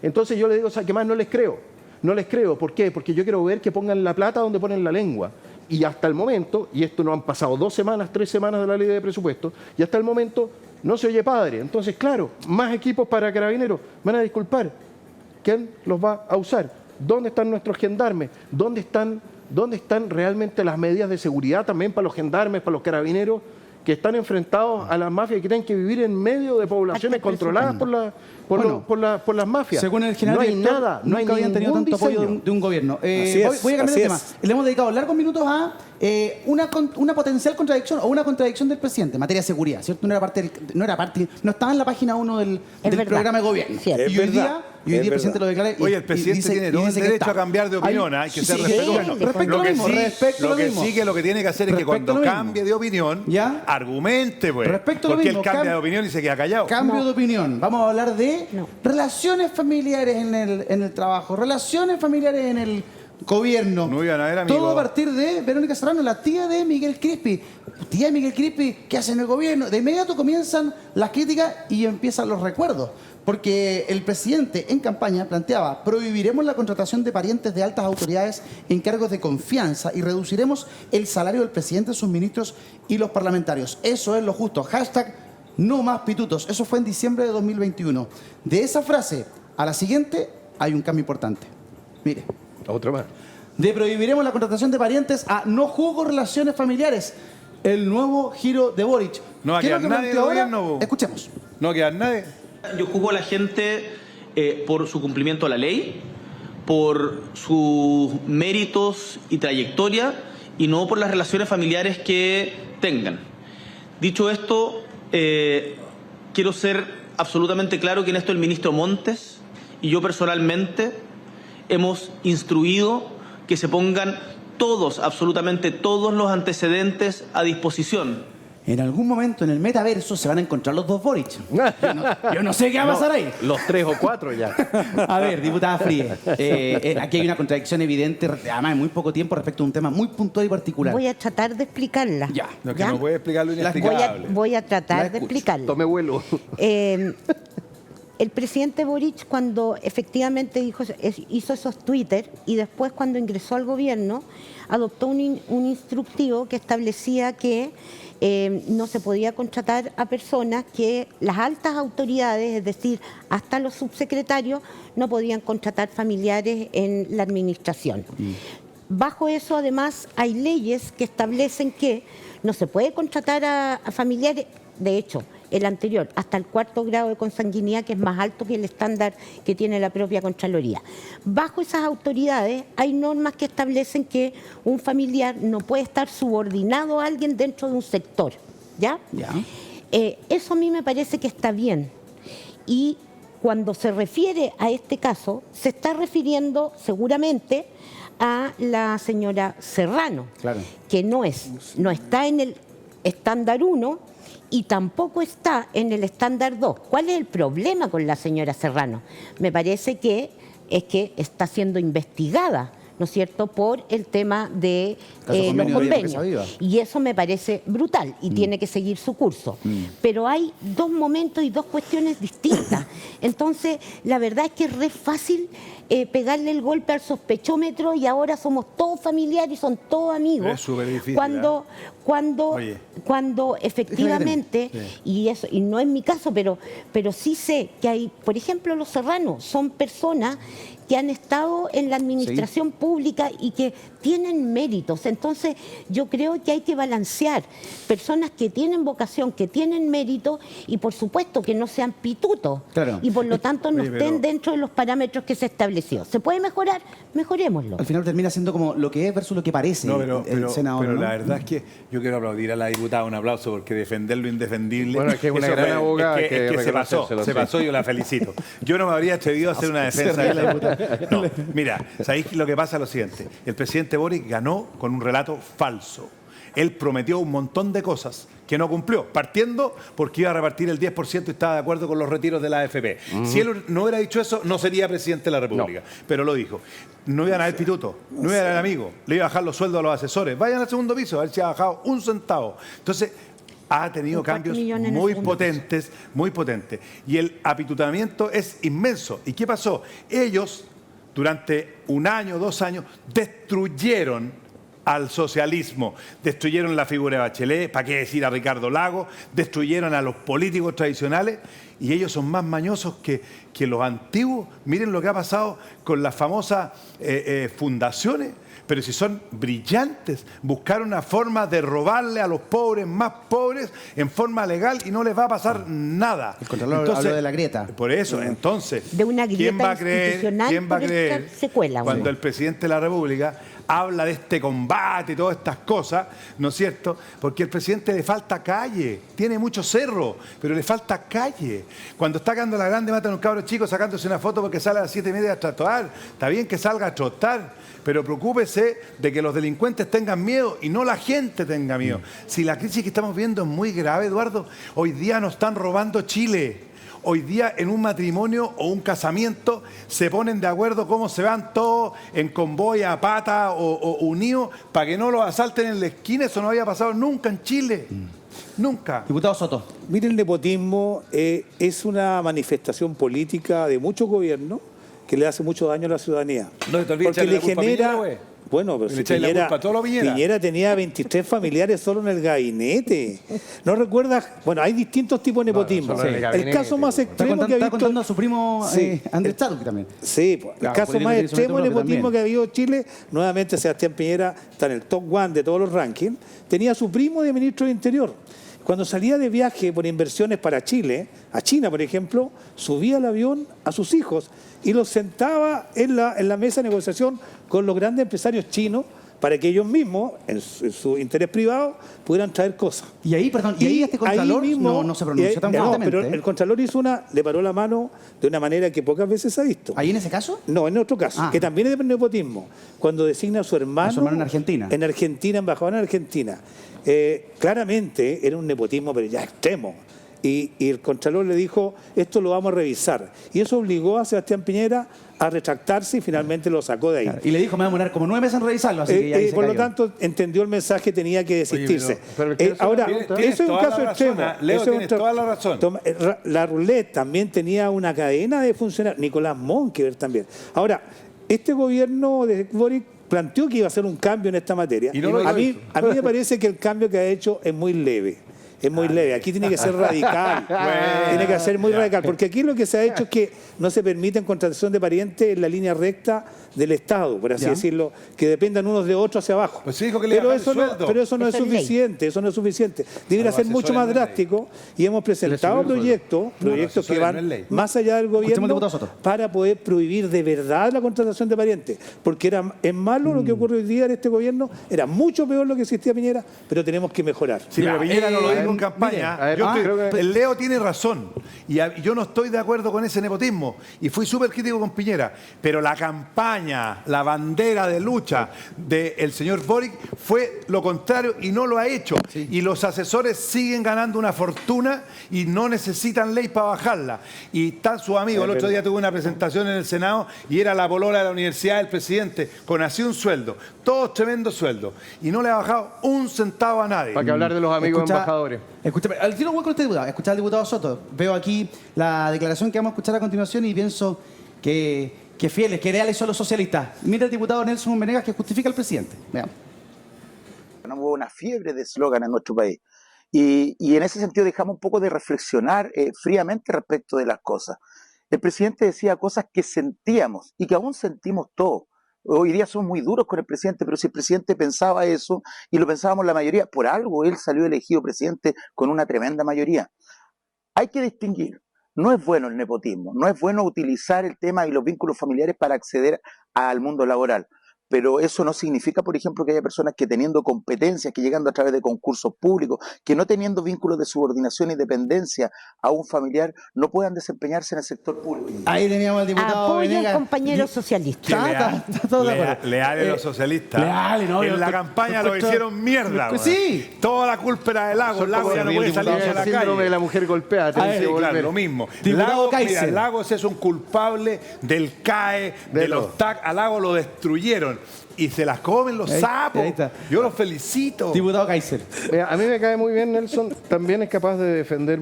Entonces yo les digo, ¿sabes qué más? No les creo. ¿Por qué? Porque yo quiero ver que pongan la plata donde ponen la lengua. Y hasta el momento, y esto no han pasado 2 semanas, 3 semanas de la ley de presupuesto, y hasta el momento no se oye padre. Entonces, claro, más equipos para carabineros. Van a disculpar. ¿Quién los va a usar? ¿Dónde están nuestros gendarmes? ¿Dónde están realmente las medidas de seguridad también para los gendarmes, para los carabineros que están enfrentados a las mafias y que tienen que vivir en medio de poblaciones controladas por las mafias? Según el general director, nunca habían tenido tanto apoyo de un gobierno. Voy a cambiar de tema. Le hemos dedicado largos minutos a una potencial contradicción o una contradicción del presidente en materia de seguridad, ¿cierto? No estaba en la página 1 del programa de gobierno. Y hoy día el presidente lo declara. Oye, el presidente tiene todo el derecho a cambiar de opinión, hay que ser respetuoso. Lo que tiene que hacer es que cuando cambie de opinión, argumente, pues. Porque él cambia de opinión y se queda callado. Cambio de opinión. Vamos a hablar de relaciones familiares en el trabajo, relaciones familiares en el gobierno. No iban a ver, amigo. Todo a partir de Verónica Serrano, la tía de Miguel Crispi. Tía de Miguel Crispi, ¿qué hace en el gobierno? De inmediato comienzan las críticas y empiezan los recuerdos. Porque el presidente en campaña planteaba: prohibiremos la contratación de parientes de altas autoridades en cargos de confianza y reduciremos el salario del presidente, sus ministros y los parlamentarios. Eso es lo justo. Hashtag no más pitutos. Eso fue en diciembre de 2021. De esa frase a la siguiente hay un cambio importante. Mire. Otra más. De prohibiremos la contratación de parientes a no juzgo relaciones familiares. El nuevo giro de Boric. No va a quedar nadie de gobierno. Escuchemos. No va a quedar nadie. Yo juzgo a la gente por su cumplimiento a la ley, por sus méritos y trayectoria, y no por las relaciones familiares que tengan. Dicho esto, quiero ser absolutamente claro que en esto el ministro Montes y yo personalmente hemos instruido que se pongan todos, absolutamente todos los antecedentes a disposición. En algún momento en el metaverso se van a encontrar los dos Boric. Yo no sé qué va a pasar ahí. Los 3 o 4 ya. A ver, diputada Fríes, aquí hay una contradicción evidente, además en muy poco tiempo, respecto a un tema muy puntual y particular. Voy a tratar de explicarla. Ya. Lo que no puede explicar lo inexplicable. Voy a tratar de explicarla. Tome vuelo. El presidente Boric, cuando efectivamente hizo esos Twitter y después cuando ingresó al gobierno, adoptó un instructivo que establecía que no se podía contratar a personas que las altas autoridades, es decir, hasta los subsecretarios, no podían contratar familiares en la administración. Bajo eso, además, hay leyes que establecen que no se puede contratar a familiares. De hecho, el anterior, hasta el 4º grado de consanguinidad, que es más alto que el estándar que tiene la propia Contraloría. Bajo esas autoridades hay normas que establecen que un familiar no puede estar subordinado a alguien dentro de un sector, ¿ya? Eso a mí me parece que está bien. Y cuando se refiere a este caso, se está refiriendo seguramente a la señora Serrano, que no está en el estándar 1, y tampoco está en el estándar 2. ¿Cuál es el problema con la señora Serrano? Me parece que es que está siendo investigada, ¿no es cierto?, por el tema de los convenios. Y eso me parece brutal y tiene que seguir su curso. Pero hay 2 momentos y 2 cuestiones distintas. Entonces, la verdad es que es re fácil pegarle el golpe al sospechómetro y ahora somos todos familiares y son todos amigos. Es súper difícil. Cuando efectivamente, y no es mi caso, pero sí sé que hay, por ejemplo, los Serranos son personas que han estado en la administración pública y que tienen méritos. Entonces, yo creo que hay que balancear personas que tienen vocación, que tienen mérito y, por supuesto, que no sean pitutos. Y, por lo tanto, no estén dentro de los parámetros que se estableció. ¿Se puede mejorar? Mejorémoslo. Al final termina siendo como lo que es versus lo que parece el senador. Pero la verdad es que yo quiero aplaudir a la diputada, un aplauso, porque defender lo indefendible... Bueno, es que es una gran abogada que se pasó, yo la felicito. Yo no me habría atrevido a hacer una defensa de la diputada. No, mira, ¿sabéis lo que pasa? Lo siguiente. El presidente Boric ganó con un relato falso. Él prometió un montón de cosas que no cumplió, partiendo porque iba a repartir el 10% y estaba de acuerdo con los retiros de la AFP. Si él no hubiera dicho eso, no sería presidente de la República, pero lo dijo. No iban a haber pituto, no iban a haber amigos, le iba a bajar los sueldos a los asesores. Vayan al segundo piso, a ver si ha bajado un centavo. Entonces, ha tenido cambios muy potentes, muy potentes. Y el apitutamiento es inmenso. ¿Y qué pasó? Ellos, durante 1 año, 2 años, destruyeron al socialismo, destruyeron la figura de Bachelet, ¿para qué decir a Ricardo Lagos? Destruyeron a los políticos tradicionales y ellos son más mañosos que los antiguos. Miren lo que ha pasado con las famosas fundaciones. Pero si son brillantes, buscar una forma de robarle a los pobres más pobres en forma legal y no les va a pasar nada. El Contralor habló de la grieta. Por eso, entonces, De una grieta ¿quién va a creer secuela, cuando el presidente de la República habla de este combate y todas estas cosas, ¿no es cierto? Porque al presidente le falta calle, tiene mucho cerro, pero le falta calle. Cuando está cagando la grande, matan a un cabro chico sacándose una foto porque sale a las 7:30 a trotar. Está bien que salga a trotar, pero preocúpese de que los delincuentes tengan miedo y no la gente tenga miedo. Si la crisis que estamos viendo es muy grave, Eduardo, hoy día nos están robando Chile. Hoy día en un matrimonio o un casamiento se ponen de acuerdo cómo se van todos en convoy a pata o unidos para que no los asalten en la esquina. Eso no había pasado nunca en Chile. Nunca. Diputado Soto. Mire, el nepotismo es una manifestación política de muchos gobiernos que le hace mucho daño a la ciudadanía. No te olvides porque le echarle la culpa a genera... Piñera, güey. Bueno, pero Le si echáis la culpa a todos los Piñera. Piñera tenía 23 familiares solo en el gabinete. ¿No recuerdas? Bueno, hay distintos tipos de nepotismo. El caso más extremo que ha Está visto... contando a su primo Andrés Chadwick también. Sí, el caso más extremo de nepotismo que ha habido en Chile, nuevamente Sebastián Piñera está en el top 1 de todos los rankings, tenía a su primo de ministro de Interior. Cuando salía de viaje por inversiones para Chile, a China por ejemplo, subía al avión a sus hijos y los sentaba en la mesa de negociación con los grandes empresarios chinos para que ellos mismos, en su interés privado, pudieran traer cosas. Y ahí, perdón, y ahí este Contralor no se pronunció tan fuertemente. Pero el Contralor le paró la mano de una manera que pocas veces se ha visto. ¿Ahí en ese caso? No, en otro caso, que también es de nepotismo. Cuando designa a su hermano en Argentina. En Argentina, embajador en Argentina. Claramente era un nepotismo, pero ya extremo. Y el Contralor le dijo, esto lo vamos a revisar. Y eso obligó a Sebastián Piñera a retractarse y finalmente lo sacó de ahí. Claro. Y le dijo, me va a demorar como 9 meses en revisarlo, así que ya ahí se por cayó. lo tanto, entendió el mensaje, tenía que desistirse. Ahora, eso es un caso extremo. Leo, tienes toda la razón. La Roulette también tenía una cadena de funcionarios. Nicolás Monkever también. Ahora, este gobierno de Boric planteó que iba a hacer un cambio en esta materia. A mí me parece que el cambio que ha hecho es muy leve. Es muy leve. Aquí tiene que ser radical. Tiene que ser muy radical. Porque aquí lo que se ha hecho es que no se permite contratación de parientes en la línea recta del Estado, por así decirlo, que dependan unos de otros hacia abajo. Pues sí, dijo que le pero, baja el eso no, sueldo. pero eso no es suficiente. Eso no es suficiente. Debería ser mucho más drástico y hemos presentado proyectos que van más allá del gobierno para poder prohibir de verdad la contratación de parientes. Porque es malo lo que ocurre hoy día en este gobierno, era mucho peor lo que existía Piñera, pero tenemos que mejorar. Sí, pero Piñera no lo dijo en campaña. El Leo tiene razón. Y yo no estoy de acuerdo con ese nepotismo. Y fui súper crítico con Piñera. Pero la campaña, la bandera de lucha del señor Boric fue lo contrario y no lo ha hecho. Sí. Y los asesores siguen ganando una fortuna y no necesitan ley para bajarla. Y están sus amigos. El otro día tuve una presentación en el Senado y era la polola de la universidad del presidente con así un sueldo. Todos tremendos sueldos. Y no le ha bajado un centavo a nadie. Para que hablar de los amigos embajadores. Escúchame, al tiro voy con este diputado. Escuchar al diputado Soto. Veo aquí la declaración que vamos a escuchar a continuación y pienso que fieles, que leales son los socialistas. Mira el diputado Nelson Venegas que justifica al presidente. Veamos. Hubo una fiebre de eslogan en nuestro país. Y en ese sentido dejamos un poco de reflexionar fríamente respecto de las cosas. El presidente decía cosas que sentíamos y que aún sentimos todos. Hoy día somos muy duros con el presidente, pero si el presidente pensaba eso, y lo pensábamos la mayoría, por algo él salió elegido presidente con una tremenda mayoría. Hay que distinguir. No es bueno el nepotismo, no es bueno utilizar el tema y los vínculos familiares para acceder al mundo laboral. pero eso no significa, por ejemplo, que haya personas que teniendo competencias, que llegando a través de concursos públicos, que no teniendo vínculos de subordinación y dependencia a un familiar, no puedan desempeñarse en el sector público. Ahí teníamos al diputado Apoyo Venegas. al compañero socialista. Está todo de acuerdo. Leales los socialistas. Leales, no, en la campaña lo hicieron mierda. Pues weón. sí. Toda la culpa era de Lagos. Lagos ya no puede salir de la el síndrome calle. de la mujer golpeada. Sí, tiene que claro, volver. lo mismo. Diputado Lagos, mira, Kaiser. Lagos es un culpable del CAE, de los TAC. A Lagos lo destruyeron y se las comen los sapos. ahí está. Yo los felicito. Diputado Kaiser. Mira, a mí me cae muy bien Nelson, también es capaz de defender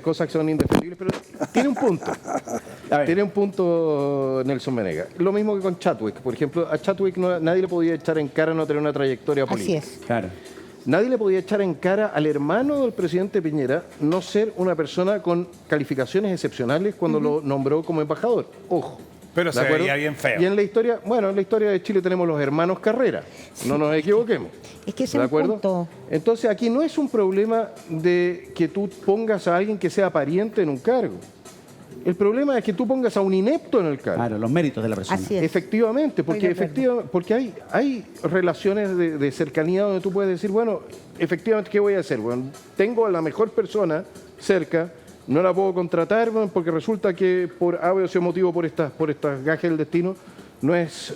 cosas que son indefendibles, pero tiene un punto. Tiene un punto Nelson Venegas. Lo mismo que con Chadwick. Por ejemplo, a Chadwick nadie le podía echar en cara no tener una trayectoria política. Así es. Claro. Nadie le podía echar en cara al hermano del presidente Piñera no ser una persona con calificaciones excepcionales cuando lo nombró como embajador. Ojo. Pero ¿de se acuerdo? veía bien feo. Y en la historia, bueno, en la historia de Chile tenemos los hermanos Carrera. No nos equivoquemos. Es que ese ¿De es un acuerdo? punto. Entonces aquí no es un problema de que tú pongas a alguien que sea pariente en un cargo. El problema es que tú pongas a un inepto en el cargo. Claro, los méritos de la persona. Así es. Efectivamente, porque hay relaciones de cercanía donde tú puedes decir, bueno, efectivamente, ¿qué voy a hacer? Bueno, tengo a la mejor persona cerca, no la puedo contratar porque resulta que por A o C motivo, por estas gajes del destino, no es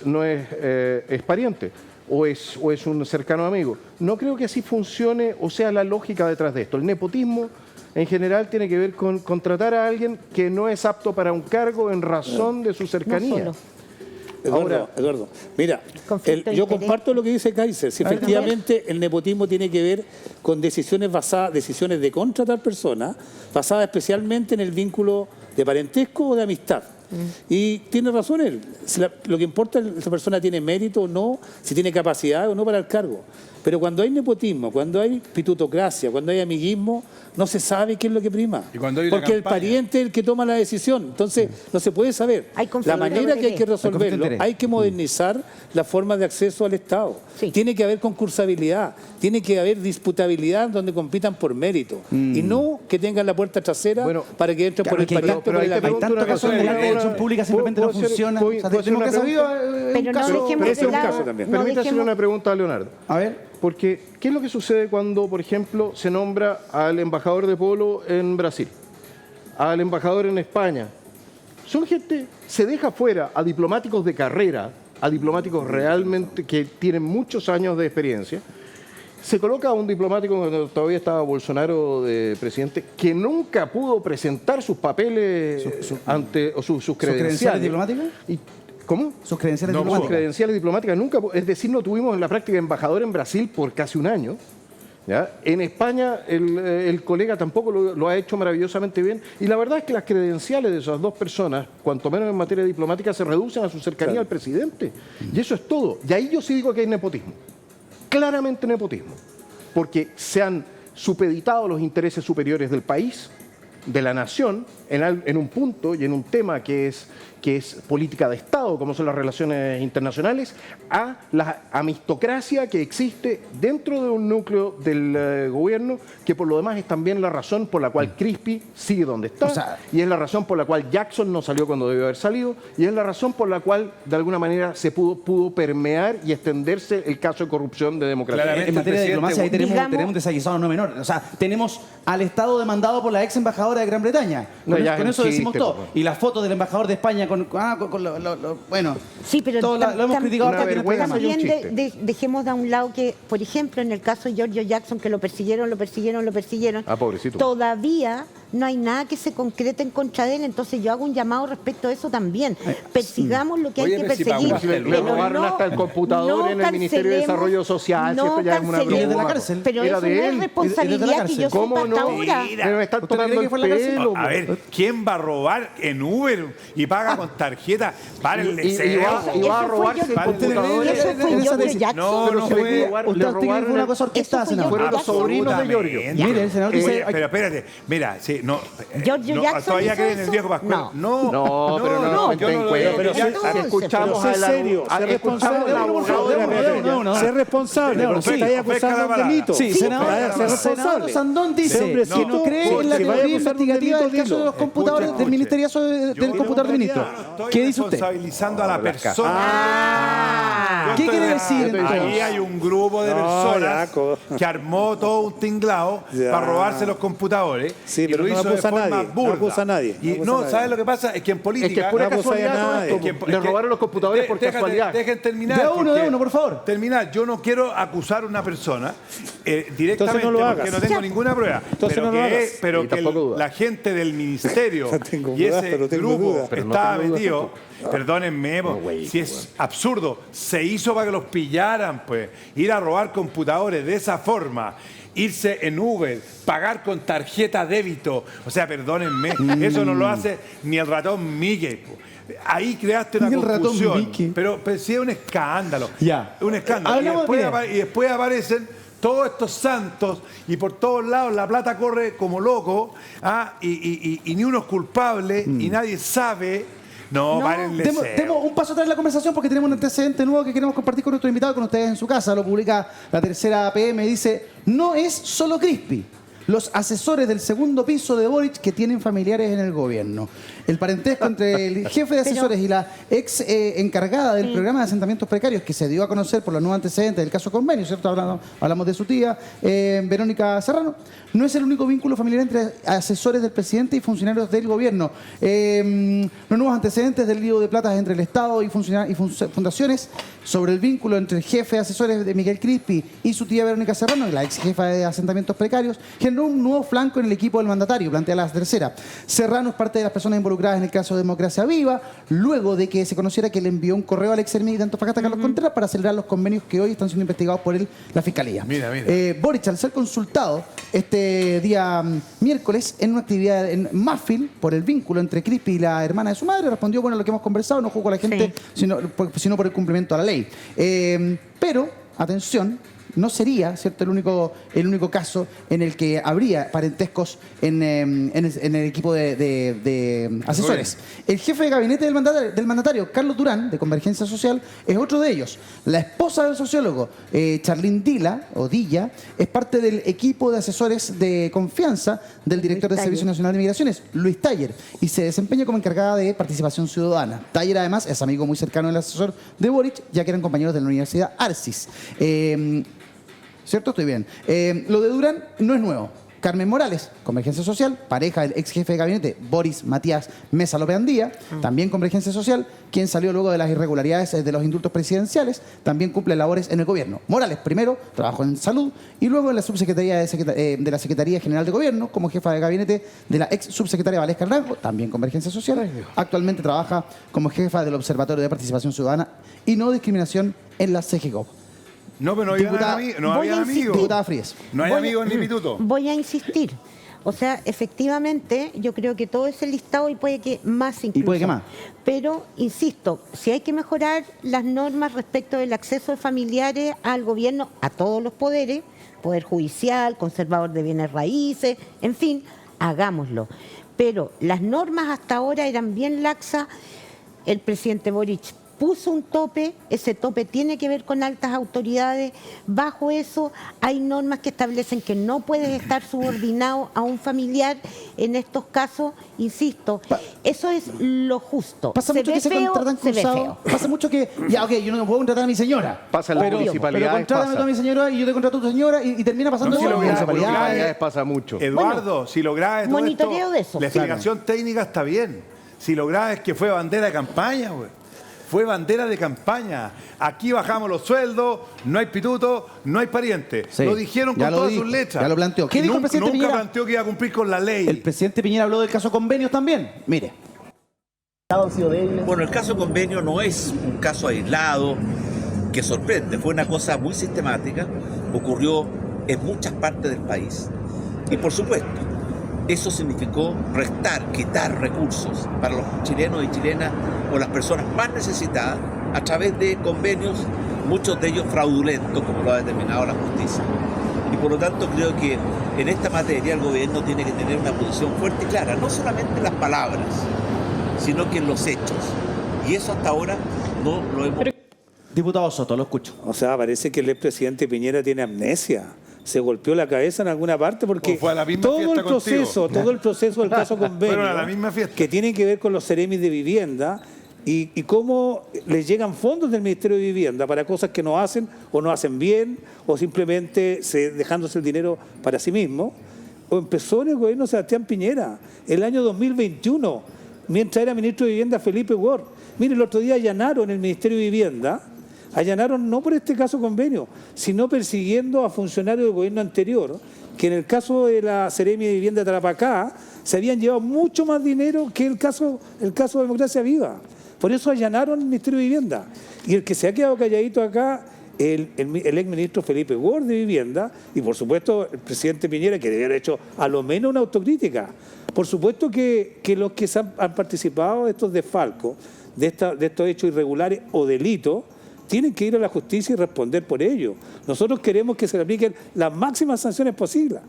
pariente o es un cercano amigo. No creo que así funcione o sea la lógica detrás de esto. El nepotismo en general tiene que ver con contratar a alguien que no es apto para un cargo en razón de su cercanía. No solo. Eduardo, mira, Conflicto de yo interés. comparto lo que dice Kaiser. Si efectivamente el nepotismo tiene que ver con decisiones de contratar personas, basadas especialmente en el vínculo de parentesco o de amistad. Y tiene razón él. Lo que importa es si esa persona tiene mérito o no, si tiene capacidad o no para el cargo. Pero cuando hay nepotismo, cuando hay pitutocracia, cuando hay amiguismo, no se sabe qué es lo que prima. Y cuando hay una porque el campaña. pariente es el que toma la decisión. Entonces, no se puede saber. Hay conflicto La manera de que hay que interés. resolverlo, hay que modernizar la forma de acceso al Estado. Sí. Tiene que haber concursabilidad, tiene que haber disputabilidad donde compitan por mérito. Y no que tengan la puerta trasera para que entren por el pariente. pero ahí te Hay pregunto tantos una casos cosa, en la televisión una- pública simplemente no ¿puedo hacer- funciona. puedo- O sea, puedo hacer una democracia pregunta? viva es Pero un no caso. dejemos pero ese de es un lado. caso también. no Permítame hacerle dejemos- una pregunta a Leonardo. A ver. Porque, ¿qué es lo que sucede cuando, por ejemplo, se nombra al embajador de polo en Brasil, al embajador en España? Son gente, se deja fuera a diplomáticos de carrera, a diplomáticos realmente que tienen muchos años de experiencia. Se coloca a un diplomático cuando todavía estaba Bolsonaro de presidente, que nunca pudo presentar sus papeles ante o sus credenciales diplomáticas? ¿Cómo? Sus credenciales Sus diplomáticas. credenciales diplomáticas nunca, es decir, no tuvimos en la práctica embajador en Brasil por casi un año. ¿Ya? En España el colega tampoco lo ha hecho maravillosamente bien y la verdad es que las credenciales de esas dos personas, cuanto menos en materia diplomática, se reducen a su cercanía al presidente. Y eso es todo. Y ahí yo sí digo que hay nepotismo. Claramente nepotismo. Porque se han supeditado los intereses superiores del país, de la nación, en un punto y en un tema que es política de Estado, como son las relaciones internacionales, a la amistocracia que existe dentro de un núcleo del gobierno, que por lo demás es también la razón por la cual Crispi sigue donde está, O sea, y es la razón por la cual Jackson no salió cuando debió haber salido, y es la razón por la cual, de alguna manera, se pudo permear y extenderse el caso de corrupción de democracia. Claramente. En materia de diplomacia ahí tenemos Digamos- un desaguisado no menor. O sea, tenemos al Estado demandado por la ex embajadora de Gran Bretaña. No, ya Con es eso un decimos chiste, todo. po. Y la foto del embajador de España bueno. Sí, pero todo lo hemos criticado una acá en el programa. vergüenza y un También dejemos de un lado que, por ejemplo, en el caso de Giorgio Jackson, que lo persiguieron, Ah, pobrecito. todavía no hay nada que se concrete en contra de él, entonces yo hago un llamado respecto a eso también. Persigamos lo que hay Oye, que pero si perseguir. Paula, Le robaron hasta el computador en el Ministerio de Desarrollo Social, si esto ya es una cancelemos, broma. Y desde la broma. cárcel. Pero Era eso de no él. es responsabilidad que yo ¿Cómo sepa hasta no? ahora. Me están ¿Usted tomando cree que el fue la cárcel? pelo. A ver, ¿quién va a robar en Uber y paga con tarjeta? Párenle, Y va a Eso robarse fue el computador. Eso fue en esa Giorgio tesis. Jackson. No, Pero no se le fue. robaron- Usted le cree que fue una robaron cosa orquestada, Eso fue senador. Fueron los sobrinos de Giorgio. Mire, senador dice... Pero espérate, mira, sí, no. Giorgio Jackson ¿Todavía hizo creen en el eso? viejo Pascual? No. No, pero no, yo no lo cuenta. digo. Pero Ya- sé- escuchamos pero sé al serio, sé responsable. al abogado de la materia. Sé responsable, porque sí, estáis ofrezca la acusando un palabra. delito. Sí, senador, vaya a ser senador responsable. Sandón dice Ese hombrecito, que no cree en la si vaya a teoría acusar un investigativa del delito, caso de los dilo. computadores Escuche, del Ministerio del Yo computador del en ministro. realidad no estoy ¿Qué dice usted? responsabilizando a la persona. Yo ¿Qué estoy quiere de- decir, Ahí entonces? hay un grupo de No, personas ya, que armó todo un tinglado Ya. para robarse los computadores. Sí, y pero lo no hizo de acusa a forma nadie, no burda. acusa a nadie, Y no acusa a no, nadie. ¿sabes lo que pasa? Es que en política... Es que es pura no acusa a casualidad todo nadie. esto. Le robaron los computadores por casualidad. Dejen terminar. De uno, porque- por favor. Terminar. Yo no quiero acusar a una persona directamente Entonces no lo porque hagas. no tengo ninguna prueba. Entonces pero no lo que, hagas. pero Y que tampoco dudas. la gente del ministerio No tengo y dudas, ese pero tengo grupo dudas. Pero no estaba tengo dudas metido, perdónenme, si es absurdo, se hizo para que los pillaran, pues, ir a robar computadores de esa forma. Irse en Uber, pagar con tarjeta débito. O sea, perdónenme, eso no lo hace ni el ratón Mickey. Po. Ahí creaste una Ni el ratón confusión. Mickey. Pero sí es un escándalo. Ya. Un escándalo. Y Hablamos- después, mira. y después aparecen todos estos santos y por todos lados la plata corre como loco, y ni uno es culpable y nadie sabe. No, párenle Demos cero. un paso atrás en la conversación porque tenemos un antecedente nuevo que queremos compartir con nuestro invitado, con ustedes en su casa. Lo publica la Tercera PM. Dice, no es solo Crispi. Los asesores del segundo piso de Boric que tienen familiares en el gobierno. El parentesco entre el jefe de asesores y la ex encargada del programa de asentamientos precarios que se dio a conocer por los nuevos antecedentes del caso Convenio, ¿cierto? Hablamos de su tía, Verónica Serrano. No es el único vínculo familiar entre asesores del presidente y funcionarios del gobierno. Los nuevos antecedentes del lío de platas entre el Estado y fundaciones sobre el vínculo entre el jefe de asesores de Miguel Crispi y su tía Verónica Serrano, la ex jefa de asentamientos precarios, generó un nuevo flanco en el equipo del mandatario, plantea la Tercera. Serrano es parte de las personas involucradas en el caso de Democracia Viva, luego de que se conociera que le envió un correo al ex ermita de Antofagasta, Carlos Contreras, para acelerar los convenios que hoy están siendo investigados por la Fiscalía. Mira. Boric, al ser consultado este día miércoles en una actividad en Mafil por el vínculo entre Crispi y la hermana de su madre, respondió, bueno, lo que hemos conversado, no juzgo a la gente, sino por el cumplimiento a la ley. Pero, atención, no sería, ¿cierto?, el único caso en el que habría parentescos en el equipo de asesores. El jefe de gabinete del mandatario, Carlos Durán, de Convergencia Social, es otro de ellos. La esposa del sociólogo, Charlín Dilla, es parte del equipo de asesores de confianza del director del Servicio Nacional de Migraciones, Luis Taller, y se desempeña como encargada de participación ciudadana. Taller, además, es amigo muy cercano del asesor de Boric, ya que eran compañeros de la Universidad Arcis. ¿Cierto? Estoy bien. Lo de Durán no es nuevo. Carmen Morales, Convergencia Social, pareja del ex jefe de gabinete Boris Matías Mesa López Andía, también Convergencia Social, quien salió luego de las irregularidades de los indultos presidenciales, también cumple labores en el gobierno. Morales primero trabajó en salud y luego en la subsecretaría de la Secretaría General de Gobierno como jefa de gabinete de la ex subsecretaria Valesca Naranjo, también Convergencia Social. Actualmente trabaja como jefa del Observatorio de Participación Ciudadana y No Discriminación en la CGCOP. No, pero no había amigos. Diputada Fríes. No hay amigos ni pituto. Voy a insistir. O sea, efectivamente, yo creo que todo ese listado y puede que más incluso. Y puede que más. Pero, insisto, si hay que mejorar las normas respecto del acceso de familiares al gobierno, a todos los poderes, poder judicial, conservador de bienes raíces, en fin, hagámoslo. Pero las normas hasta ahora eran bien laxas. El presidente Boric puso un tope, ese tope tiene que ver con altas autoridades, bajo eso hay normas que establecen que no puedes estar subordinado a un familiar en estos casos, insisto, eso es lo justo. Pasa mucho que se contratan cruzados. Pasa mucho que, ya, ok, yo no puedo contratar a mi señora. Pasa en las municipalidades. Pero contrátame tú a mi señora y yo te contrato a tu señora y termina pasando No, eso. si lo en grave, municipalidades. pasa mucho. Eduardo, si lo grave de todo monitoreo esto, de eso. la explicación técnica está bien. Si lo grave es que fue bandera de campaña, güey. Fue bandera de campaña. Aquí bajamos los sueldos, no hay pituto, no hay pariente. Sí, Lo dijeron ya con lo todas dijo, sus letras. ya lo planteó. ¿Qué dijo el presidente Nunca Piñera? planteó que iba a cumplir con la ley. El presidente Piñera habló del caso Convenios también. Mire. Bueno, el caso Convenio no es un caso aislado que sorprende, fue una cosa muy sistemática, ocurrió en muchas partes del país y por supuesto eso significó restar, quitar recursos para los chilenos y chilenas o las personas más necesitadas a través de convenios, muchos de ellos fraudulentos como lo ha determinado la justicia. Y por lo tanto creo que en esta materia el gobierno tiene que tener una posición fuerte y clara, no solamente en las palabras, sino que en los hechos. Y eso hasta ahora no lo hemos... Diputado Soto, lo escucho. O sea, parece que el expresidente Piñera tiene amnesia. Se golpeó la cabeza en alguna parte porque O fue a la misma todo fiesta el proceso, contigo. todo el proceso del caso Convenio, Fueron a la misma fiesta. que tiene que ver con los seremis de vivienda, y cómo les llegan fondos del Ministerio de Vivienda para cosas que no hacen o no hacen bien o simplemente dejándose el dinero para sí mismo. O empezó en el gobierno de Sebastián Piñera, el año 2021, mientras era ministro de Vivienda Felipe Ward. Mire, el otro día allanaron el Ministerio de Vivienda, allanaron no por este caso convenio, sino persiguiendo a funcionarios del gobierno anterior, que en el caso de la Seremi de Vivienda de Tarapacá se habían llevado mucho más dinero que el caso de Democracia Viva. Por eso allanaron el Ministerio de Vivienda. Y el que se ha quedado calladito acá, el exministro Felipe Ward de Vivienda, y por supuesto el presidente Piñera, que debería haber hecho a lo menos una autocrítica. Por supuesto que los que han participado de estos desfalcos, de estos hechos irregulares o delitos, tienen que ir a la justicia y responder por ello. Nosotros queremos que se le apliquen las máximas sanciones posibles,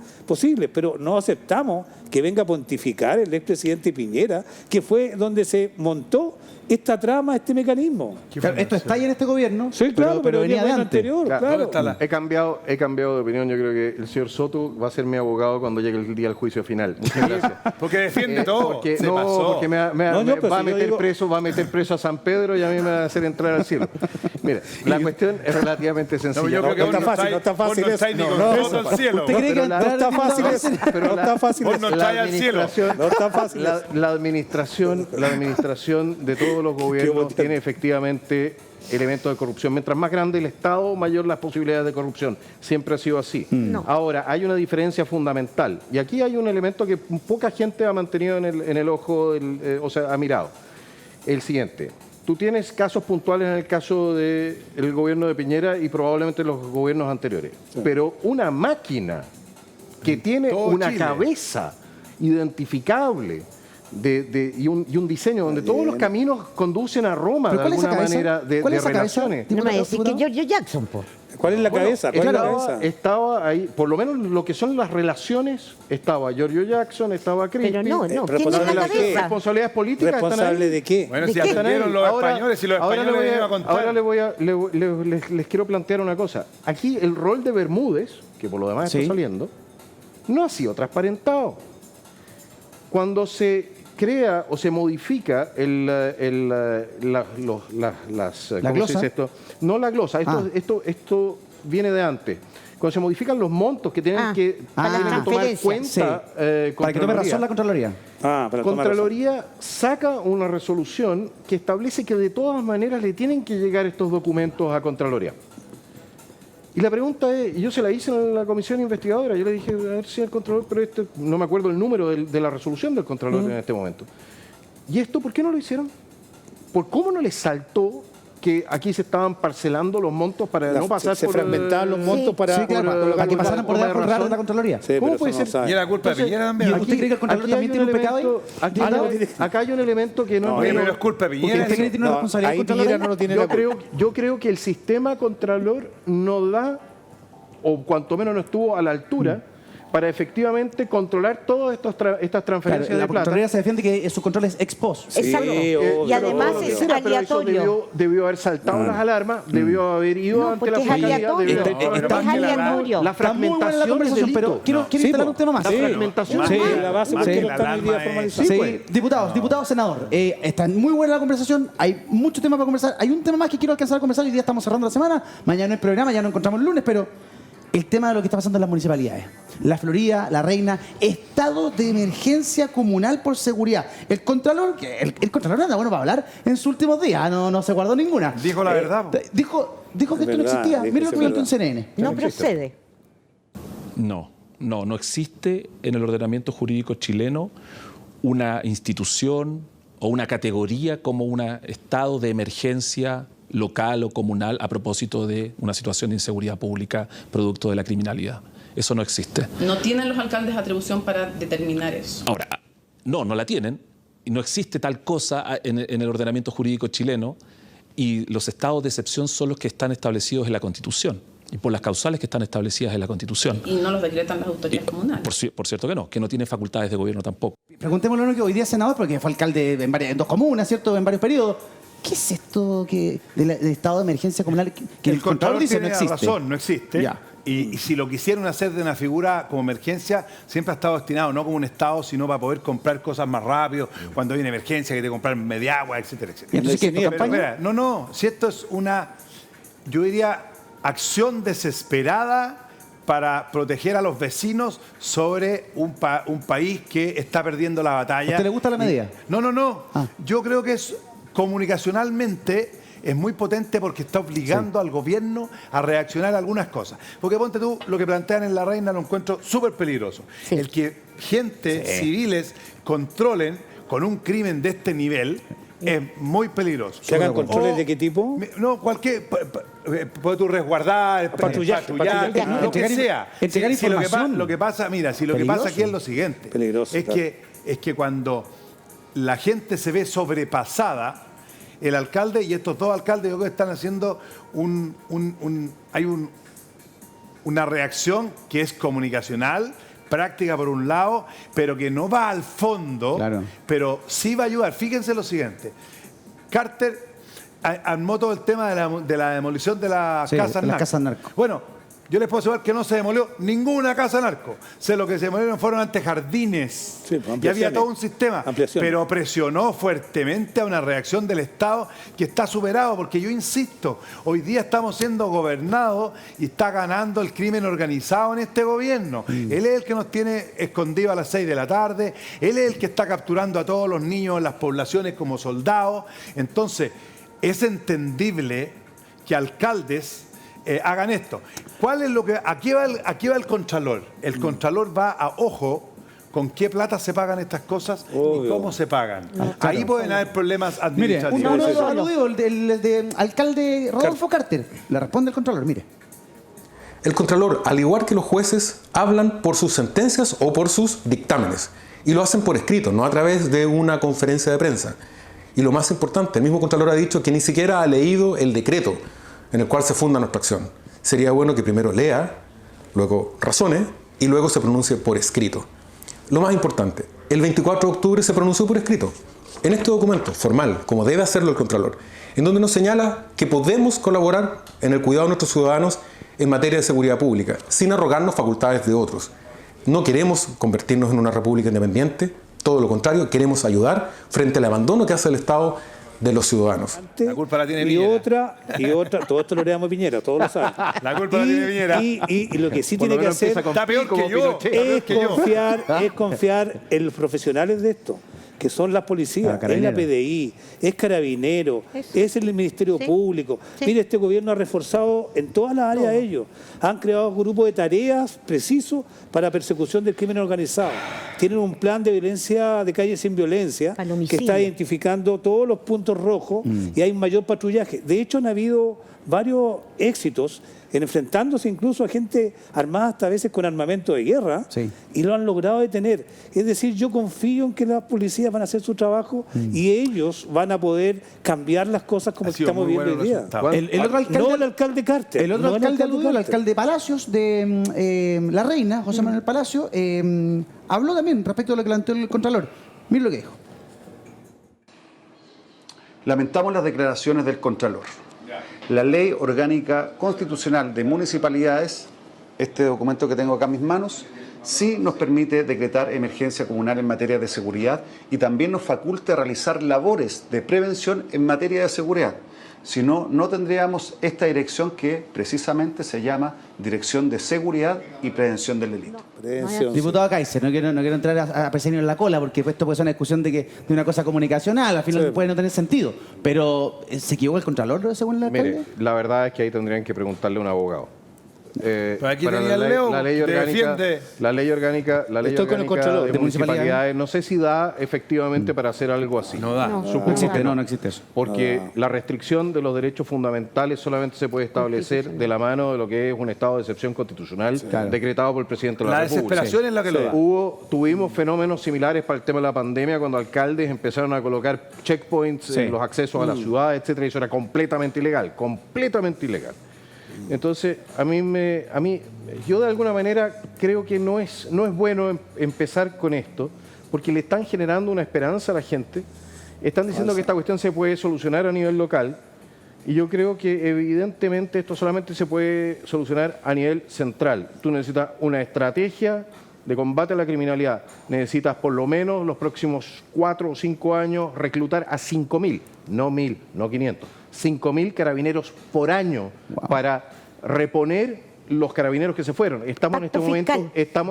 pero no aceptamos que venga a pontificar el expresidente Piñera, que fue donde se montó esta trama, este mecanismo. Claro, esto está ahí en este gobierno, sí, claro, pero venía de antes. Anterior, claro. He cambiado de opinión. Yo creo que el señor Soto va a ser mi abogado cuando llegue el día del juicio final. Muchas gracias. Porque defiende todo. Porque va a meter preso a San Pedro y a mí me va a hacer entrar al cielo. Mira, la cuestión es relativamente sencilla. No, yo creo que no está fácil. No estáis ni con todo el cielo. ¿Usted cree que no está fácil eso? Pero no está fácil. No estáis al cielo. No está fácil. La administración de todos los gobiernos tiene efectivamente elementos de corrupción. Mientras más grande el Estado, mayor las posibilidades de corrupción. Siempre ha sido así. No. Ahora, hay una diferencia fundamental. Y aquí hay un elemento que poca gente ha mantenido en el ojo, ha mirado. El siguiente. Tú tienes casos puntuales en el caso del gobierno de Piñera y probablemente los gobiernos anteriores. Sí. Pero una máquina que tiene una cabeza identificable y un diseño donde todos los caminos conducen a Roma de alguna manera de relaciones. No me decís que Giorgio Jackson, po. ¿Cuál es la cabeza? Estaba ahí, por lo menos lo que son las relaciones, estaba Giorgio Jackson, estaba Crispy. Pero no, ¿quién es la cabeza? ¿Responsabilidades políticas? ¿Responsable de qué? Bueno, si atendieron los españoles y los españoles les iban a contar. Ahora les quiero plantear una cosa. Aquí el rol de Bermúdez, que por lo demás está saliendo, no ha sido transparentado. Cuando se crea o se modifica la glosa. No la glosa, esto viene de antes. Cuando se modifican los montos que tienen que tomar cuenta para que tome razón la Contraloría. Contraloría saca una resolución que establece que de todas maneras le tienen que llegar estos documentos a Contraloría. Y la pregunta es, y yo se la hice en la comisión investigadora, yo le dije, a ver si el Contralor, pero no me acuerdo el número de la resolución del Contralor en este momento. ¿Y esto por qué no lo hicieron? ¿Por cómo no les saltó que aquí se estaban parcelando los montos para no pasar se fragmentaban los montos para que pasaran por debajo del radar de la Contraloría? Sí, ¿cómo puede ser? Y era culpa de Piñera también. ¿Usted cree que el Contralor también tiene un pecado ahí? Acá hay un elemento que no es... pero es culpa de Piñera. ¿Usted cree que tiene una responsabilidad? No lo tiene. Yo creo que el sistema Contralor no da, o cuanto menos no estuvo a la altura, para efectivamente controlar todas estas transferencias de plata. La Contraloría se defiende que su control es ex post. Exacto. Y además es aleatorio. Pero debió haber saltado las alarmas, debió haber ido ante la fiscalía. Es aleatorio. La fragmentación del delito. Pero quiero instalar un tema más. La fragmentación la base porque no está hoy día formalizado. Diputado, senador, está muy buena la conversación, hay mucho tema para conversar. Hay un tema más que quiero alcanzar a conversar, hoy día estamos cerrando la semana, mañana no hay programa, ya nos encontramos el lunes, pero el tema de lo que está pasando en las municipalidades. La Florida, La Reina, estado de emergencia comunal por seguridad. El Contralor, el Contralor anda bueno para hablar en sus últimos días, no se guardó ninguna. Dijo la verdad. Dijo que esto no existía. Mira lo que planteó en CNN. No procede. No existe en el ordenamiento jurídico chileno una institución o una categoría como un estado de emergencia local o comunal a propósito de una situación de inseguridad pública producto de la criminalidad. Eso no existe. ¿No tienen los alcaldes atribución para determinar eso? Ahora, no la tienen. Y no existe tal cosa en el ordenamiento jurídico chileno y los estados de excepción son los que están establecidos en la Constitución y por las causales que están establecidas en la Constitución. ¿Y no los decretan las autoridades comunales? Por cierto que no tiene facultades de gobierno tampoco. Preguntémosle a uno que hoy día es senador porque fue alcalde en dos comunas, ¿cierto? En varios periodos. ¿Qué es esto del estado de emergencia comunal que el Contralor dice no existe? Razón, no existe. Ya. Y si lo quisieron hacer de una figura como emergencia, siempre ha estado destinado no como un Estado, sino para poder comprar cosas más rápido, cuando hay una emergencia, que te comprar media agua, etcétera, etcétera. Entonces, ¿qué, Pero, campaña? mira, no, si esto es una, yo diría, acción desesperada para proteger a los vecinos sobre un país que está perdiendo la batalla. ¿A usted le gusta la medida? No. Yo creo que es comunicacionalmente es muy potente porque está obligando al gobierno a reaccionar a algunas cosas. Porque ponte tú, lo que plantean en La Reina lo encuentro súper peligroso. Sí. El que civiles controlen con un crimen de este nivel es muy peligroso. ¿Se hagan controles de qué tipo? No, cualquier... Puedes tú resguardar, patrullaje, lo que sea. Entregar información. Lo que pasa, mira, si lo que pasa aquí es lo siguiente. Peligroso, Es claro. que cuando la gente se ve sobrepasada, el alcalde y estos dos alcaldes yo creo que están haciendo una reacción que es comunicacional, práctica por un lado, pero que no va al fondo, Claro. pero sí va a ayudar. Fíjense lo siguiente. Carter armó todo el tema de la demolición de las Sí, casas de las narco. casas narco. Bueno, yo les puedo asegurar que no se demolió ninguna casa narco. Lo que se demolieron fueron antejardines. Sí, pues, y había todo un sistema. Ampliaciones. Pero presionó fuertemente a una reacción del Estado que está superado. Porque yo insisto, hoy día estamos siendo gobernados y está ganando el crimen organizado en este gobierno. Él es el que nos tiene escondido a las 6 de la tarde. Él es el que está capturando a todos los niños en las poblaciones como soldados. Entonces, es entendible que alcaldes hagan esto. ¿Cuál es lo que aquí va el Contralor? El Contralor va a ojo con qué plata se pagan estas cosas y cómo se pagan. Ahí pueden haber problemas Mire, administrativos. uno aludido, el de alcalde Rodolfo Carter. Le responde el Contralor, mire. El Contralor, al igual que los jueces, hablan por sus sentencias o por sus dictámenes. Y lo hacen por escrito, no a través de una conferencia de prensa. Y lo más importante, el mismo Contralor ha dicho que ni siquiera ha leído el decreto en el cual se funda nuestra acción. Sería bueno que primero lea, luego razone y luego se pronuncie por escrito. Lo más importante, el 24 de octubre se pronunció por escrito, en este documento formal, como debe hacerlo el Contralor, en donde nos señala que podemos colaborar en el cuidado de nuestros ciudadanos en materia de seguridad pública, sin arrogarnos facultades de otros. No queremos convertirnos en una república independiente, todo lo contrario, queremos ayudar frente al abandono que hace el Estado de los ciudadanos. La culpa la tiene y Piñera. otra, todo esto lo heredamos a Piñera, todos lo saben. La culpa la tiene Piñera. Y lo que sí Por tiene lo que menos hacer empieza con Está peor que yo. es confiar en los profesionales de esto, que son las policías, es la PDI, es Carabinero, es el Ministerio Público. Sí. Mire, este gobierno ha reforzado en todas las áreas ellos. Han creado grupos de tareas precisos para persecución del crimen organizado. Tienen un plan de violencia, de calle sin violencia, Para el que homicidio. está identificando todos los puntos rojos y hay mayor patrullaje. De hecho, han habido varios éxitos en enfrentándose incluso a gente armada hasta a veces con armamento de guerra, Sí. y lo han logrado detener. Es decir, yo confío en que las policías van a hacer su trabajo y ellos van a poder cambiar las cosas como Ha sido estamos muy viendo bueno hoy el día. resultado. El otro alcalde, No el alcalde Carter. el otro no alcalde aludido, el Carter. alcalde Palacios de La Reina, José Manuel Palacio, habló también respecto a lo que planteó el Contralor. Mire lo que dijo. Lamentamos las declaraciones del Contralor. La Ley Orgánica Constitucional de Municipalidades, este documento que tengo acá en mis manos, sí nos permite decretar emergencia comunal en materia de seguridad y también nos faculta realizar labores de prevención en materia de seguridad. Si no, no tendríamos esta dirección que precisamente se llama Dirección de Seguridad y Prevención del Delito. Diputado Kaiser, no quiero entrar a perseguir en la cola porque esto puede ser una discusión de una cosa comunicacional, al final puede no tener sentido. Pero, ¿se equivocó el Contralor según el alcalde? Mire, la verdad es que ahí tendrían que preguntarle a un abogado. Pero aquí Para tenía el Leo, la ley orgánica, defiende. la ley orgánica Estoy con el Contralor. de municipalidades, no sé si da efectivamente para hacer algo así. No da. No existe, no existe eso. Porque la restricción de los derechos fundamentales solamente se puede establecer de la mano de lo que es un estado de excepción constitucional decretado por el presidente de la República. desesperación es la que lo da. Tuvimos fenómenos similares para el tema de la pandemia cuando alcaldes empezaron a colocar checkpoints en los accesos a la ciudad, etcétera, y eso era completamente ilegal, completamente ilegal. Entonces, yo de alguna manera creo que no es bueno empezar con esto, porque le están generando una esperanza a la gente. Están diciendo que esta cuestión se puede solucionar a nivel local, Y yo creo que evidentemente esto solamente se puede solucionar a nivel central. Tú necesitas una estrategia de combate a la criminalidad. Necesitas por lo menos los próximos 4 o 5 años reclutar a 5.000, no 1.000, no 500, 5.000 carabineros por año para reponer los carabineros que se fueron. Estamos en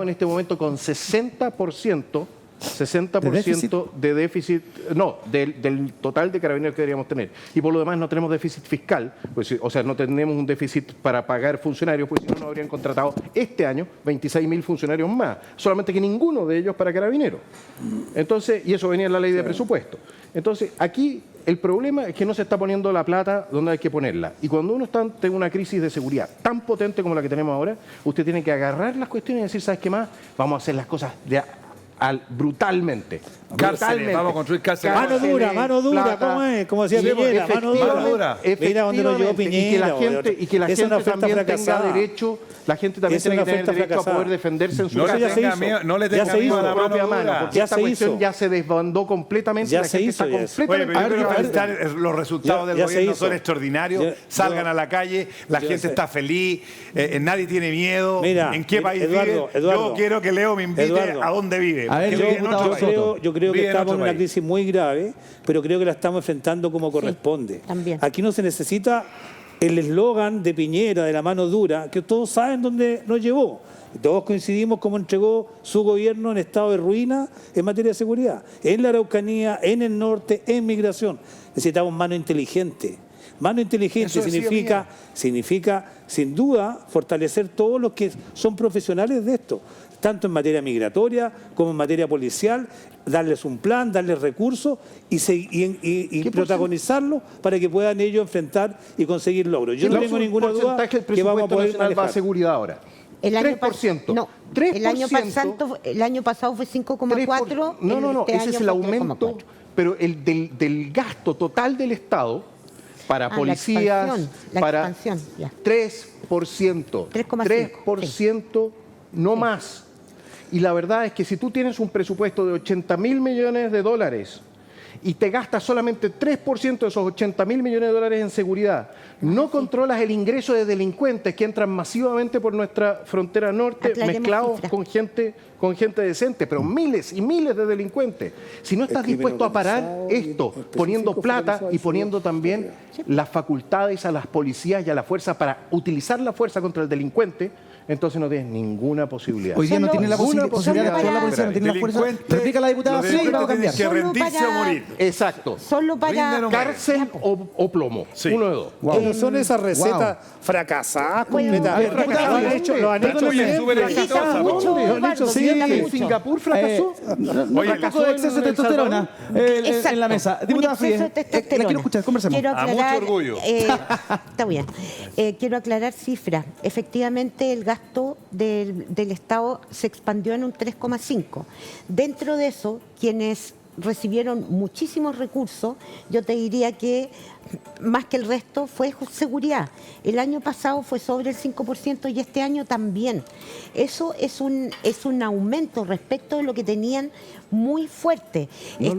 este momento con 60% de déficit, no, del total de carabineros que deberíamos tener. Y por lo demás no tenemos déficit fiscal, pues, o sea, no tenemos un déficit para pagar funcionarios, pues si no, no habrían contratado este año 26.000 funcionarios más, solamente que ninguno de ellos para carabineros. Entonces, y eso venía en la ley de presupuesto. Entonces, aquí el problema es que no se está poniendo la plata donde hay que ponerla. Y cuando uno está ante una crisis de seguridad tan potente como la que tenemos ahora, usted tiene que agarrar las cuestiones y decir, ¿sabes qué más? Vamos a hacer las cosas brutalmente. Cárceles, vamos a construir cárceles. Mano dura, ¿cómo es? Como decía Piñera, mano dura. Mira dónde lo llevó Piñera. Y que la gente también tenga derecho, la gente también tiene que tener derecho a poder defenderse en su casa. No le tenga miedo a la propia mano, porque esta cuestión ya se desbandó completamente. Ya se hizo. Oye, pero yo quiero felicitar los resultados del gobierno, son extraordinarios. Salgan a la calle, la gente está feliz, nadie tiene miedo. ¿En qué país vive? Yo quiero que Leo me invite a dónde vive. Yo creo que estamos en una crisis muy grave, pero creo que la estamos enfrentando como corresponde. También. Aquí no se necesita el eslogan de Piñera, de la mano dura, que todos saben dónde nos llevó. Todos coincidimos cómo entregó su gobierno en estado de ruina en materia de seguridad. En la Araucanía, en el norte, en migración. Necesitamos mano inteligente. Mano inteligente significa, sin duda, fortalecer todos los que son profesionales de esto, tanto en materia migratoria como en materia policial, darles un plan, darles recursos y protagonizarlo para que puedan ellos enfrentar y conseguir logros. Yo no tengo ninguna duda que vamos a poder manejar. Seguridad ahora. El año 3%. No, 3%. el año pasado fue 5,4. No, ese es el aumento, pero el del gasto total del Estado para policías, para 3%. 3%, no más. Y la verdad es que si tú tienes un presupuesto de $80.000 millones y te gastas solamente 3% de esos $80.000 millones en seguridad, no controlas el ingreso de delincuentes que entran masivamente por nuestra frontera norte, mezclados con gente decente, pero miles y miles de delincuentes. Si no estás dispuesto a parar esto, poniendo plata y poniendo también las facultades a las policías y a la fuerza para utilizar la fuerza contra el delincuente, entonces no tienes ninguna posibilidad. Hoy día no tiene la posibilidad de actuar la policía, no tiene la fuerza. Replica la diputada, sí, y vamos a cambiar. Que rendirse o morir. Exacto. Solo para cárcel o plomo. Sí. Uno de dos. Wow. Son esas recetas fracasadas completamente. Lo han hecho en Singapur fracasó. Oye, el caso de exceso de testosterona en la mesa. Diputada Fríes, la quiero escuchar, conversemos. A mucho orgullo. Está bien. Quiero aclarar cifras. Efectivamente, el gasto del Estado se expandió en un 3,5. Dentro de eso, quienes recibieron muchísimos recursos, yo te diría que más que el resto fue seguridad. El año pasado fue sobre el 5% y este año también. Eso es un aumento respecto de lo que tenían muy fuerte.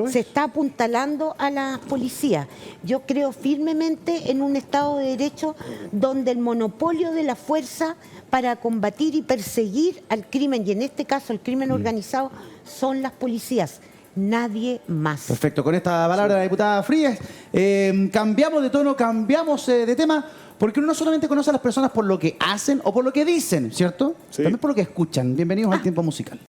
Se está apuntalando a la policía. Yo creo firmemente en un Estado de Derecho donde el monopolio de la fuerza para combatir y perseguir al crimen, y en este caso el crimen organizado, son las policías. Nadie más. Perfecto, con esta palabra de la diputada Fríes, cambiamos de tono, cambiamos de tema, porque uno no solamente conoce a las personas por lo que hacen o por lo que dicen, ¿cierto? Sí. También por lo que escuchan. Bienvenidos al tiempo musical.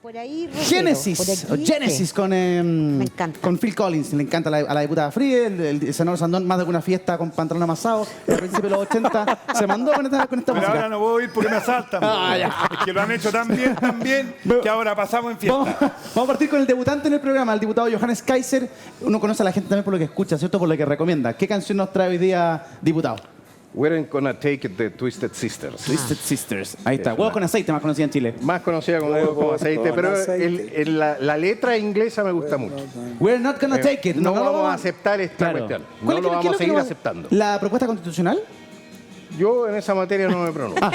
Por ahí, Genesis con Phil Collins. Le encanta a la diputada Fríes, el senador Sandón, más de alguna fiesta con pantalón amasado. A principios de los 80 se mandó con esta música. Pero ahora no puedo ir porque me asaltan. Es que lo han hecho tan bien, que ahora pasamos en fiesta. Vamos a partir con el debutante en el programa, el diputado Johannes Kaiser. Uno conoce a la gente también por lo que escucha, ¿cierto? Por lo que recomienda. ¿Qué canción nos trae hoy día, diputado? We're gonna take it the Twisted Sisters. Twisted Sisters. Ahí está. Huevos con aceite, más conocida en Chile. Más conocida como huevos con aceite, pero la letra inglesa me gusta mucho. We're not gonna take it. No vamos a aceptar esta cuestión. No lo vamos a seguir aceptando. ¿La propuesta constitucional? Yo en esa materia no me pronuncio.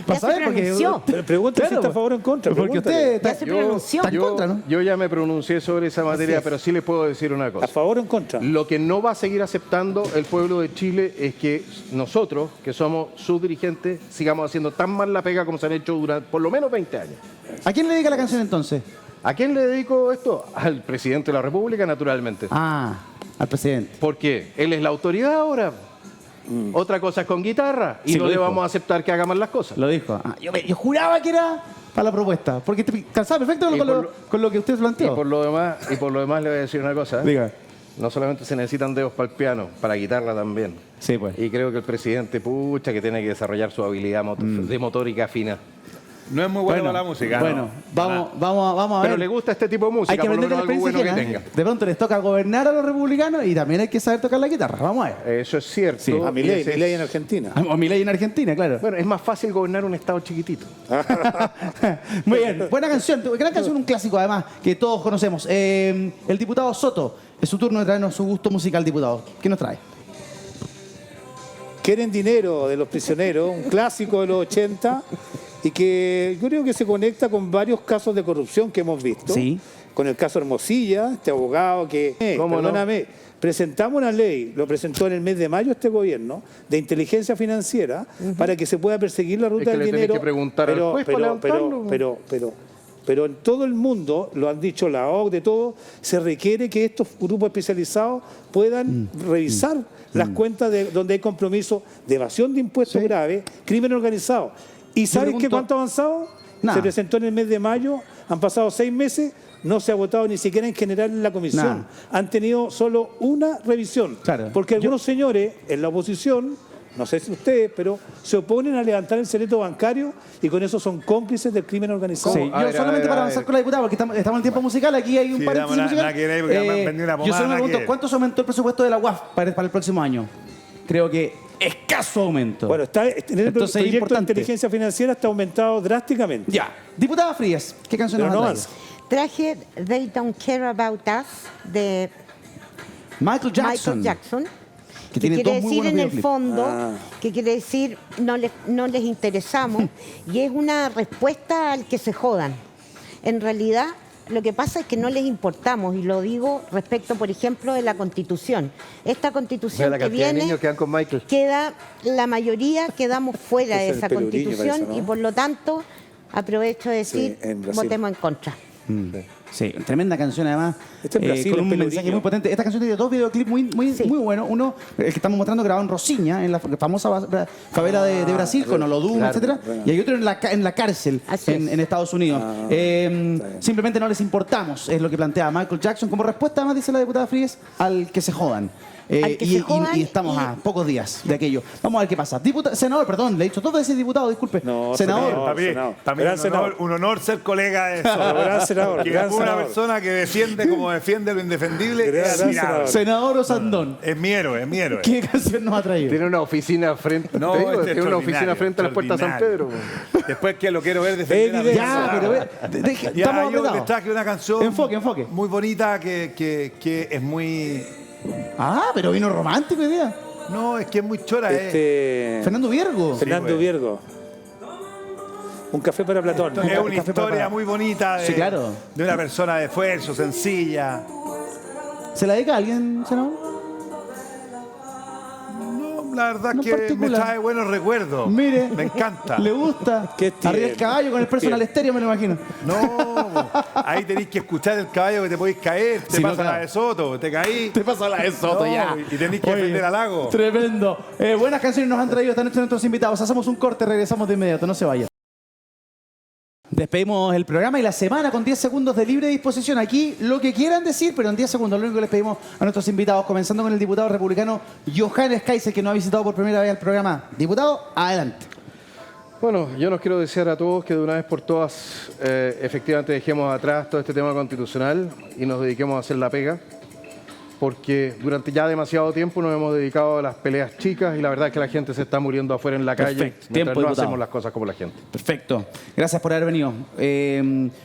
Ya se pronunció. Pero pregunta si está a favor o en contra. Porque pregúntale. usted Ya se pronunció. está en contra, ¿no? Yo ya me pronuncié sobre esa materia, es. pero sí les puedo decir una ¿A cosa. favor o en contra? Lo que no va a seguir aceptando el pueblo de Chile es que nosotros, que somos sus dirigentes, sigamos haciendo tan mal la pega como se han hecho durante por lo menos 20 años. ¿A quién le dedica la canción entonces? ¿A quién le dedico esto? Al presidente de la República, naturalmente. Ah, al presidente. Porque él es la autoridad ahora. Otra cosa es con guitarra y Sí, no lo le dijo. vamos a aceptar que haga mal las cosas. Lo dijo. Ah, yo juraba que era para la propuesta, porque calzaba perfecto Y con, por con lo que usted Y planteó. por lo demás le voy a decir una cosa. Diga. No solamente se necesitan dedos para el piano, para la guitarra también. Sí, pues. Y creo que el presidente, pucha, que tiene que desarrollar su habilidad de motórica fina. No es muy bueno para la música. Bueno, ¿no? vamos a ver. Pero le gusta este tipo de música, Hay que por lo aprender menos la algo experiencia bueno que ajena, tenga. ¿eh? De pronto les toca gobernar a los republicanos y también hay que saber tocar la guitarra. Vamos a ver. Eso es cierto. Sí. A Milei en Argentina. O Milei en Argentina, claro. Bueno, es más fácil gobernar un estado chiquitito. Muy bien, buena canción, gran canción, un clásico además que todos conocemos. El diputado Soto, es su turno de traernos su gusto musical, diputado. ¿Qué nos trae? Quieren dinero de los prisioneros, un clásico de los 80 y que yo creo que se conecta con varios casos de corrupción que hemos visto. Sí. Con el caso Hermosilla, este abogado que, perdóname, presentamos una ley, lo presentó en el mes de mayo este gobierno, de inteligencia financiera, para que se pueda perseguir la ruta Es que del le tenés dinero. que preguntar al juez para levantarlo. Pero en todo el mundo, lo han dicho la OCDE, todo, se requiere que estos grupos especializados puedan revisar las cuentas de donde hay compromiso de evasión de impuestos grave, crimen organizado. ¿Y saben qué cuánto ha avanzado? Nada. Se presentó en el mes de mayo, han pasado 6 meses, no se ha votado ni siquiera en general en la comisión. Nada. Han tenido solo una revisión. Claro. Porque algunos señores en la oposición, no sé si ustedes, pero se oponen a levantar el secreto bancario y con eso son cómplices del crimen organizado. Sí, yo solamente para avanzar con la diputada, porque estamos en tiempo musical, aquí hay un Sí, paréntesis nada musical. que ver, porque me han vendido una Yo pomada, solo me nada que pregunto, ver. ¿cuánto se aumentó el presupuesto de la UAF para el próximo año? Creo que escaso aumento. Bueno, en el Entonces, es proyecto de importante. inteligencia financiera está aumentado drásticamente. Ya. Diputada Frías, ¿qué canción Pero nos no ha más. Traje They Don't Care About Us de Michael Jackson. Michael Jackson. Que Que tiene quiere dos muy decir buenos en el videoclips. fondo, que quiere decir no les interesamos y es una respuesta al que se jodan. En realidad lo que pasa es que no les importamos y lo digo respecto, por ejemplo, de la Constitución. Esta Constitución La que cantidad de viene niños que van con Michael. la mayoría quedamos fuera de Es el esa peludiño, Constitución parece, ¿no? y por lo tanto aprovecho de decir, en Brasil. votemos en contra. Sí, tremenda canción además, Este es Brasil, con es un Pelourinho. mensaje muy potente. Esta canción tiene dos videoclips muy buenos. Uno, el que estamos mostrando grabado en Rosiña, en la famosa favela de Brasil, con Olodum, claro, etcétera. bueno. Y hay otro en la cárcel Así es. en Estados Unidos. Simplemente no les importamos, es lo que plantea Michael Jackson. Como respuesta, además, dice la diputada Fríes, al que se jodan. Al que se jodan y estamos y- a pocos días de aquello. Vamos a ver qué pasa. Senador, perdón, le he dicho dos veces diputado, disculpe. No, senador. Para mí, senador. para mí Gran es senador. un honor ser colega de eso. Gran senador, Que gran una senador. persona que defiende como defiende lo indefendible Gran es admirable. senador. Senador Osandón. Es mi héroe, es mi héroe. ¿Qué canción nos ha traído? Tiene una oficina frente, No, te digo, este es tiene una oficina extraordinario, frente a las puertas de San Pedro. extraordinario. Después que lo quiero ver defender a Evidencia. Ya, pero ve, Ya, estamos yo les apretados. traje una canción Enfoque. muy bonita que es muy... Ah, pero vino romántico hoy día. No, es que es muy chora. Fernando Viergo. Fernando pues. Viergo. Un café para Platón. Es una Café para- historia muy bonita Sí, claro. de una persona de esfuerzo, sencilla. ¿Se la dedica a alguien, senador? No, la verdad No que me particular. trae buenos recuerdos. Mire. Me encanta. ¿Le gusta? Qué tierno, Arriba el caballo con el personal qué estéreo, me lo imagino. No, ahí tenéis que escuchar el caballo que te podéis caer. Te Sí, pasa no, claro. la de Soto, te caí. Te pasa la de Soto No, ya. y tenéis que Oye, defender al lago. Tremendo. Buenas canciones nos han traído esta noche nuestros invitados. Hacemos un corte, regresamos de inmediato. No se vayan. Despedimos el programa y la semana con 10 segundos de libre disposición. Aquí lo que quieran decir, pero en 10 segundos. Lo único que les pedimos a nuestros invitados, comenzando con el diputado republicano Johannes Kaiser, que nos ha visitado por primera vez al programa. Diputado, adelante. Bueno, yo nos quiero desear a todos que de una vez por todas efectivamente dejemos atrás todo este tema constitucional y nos dediquemos a hacer la pega, porque durante ya demasiado tiempo nos hemos dedicado a las peleas chicas y la verdad es que la gente se está muriendo afuera en la calle Perfecto. mientras Tiempo, no diputado. hacemos las cosas como la gente. Perfecto. Gracias por haber venido.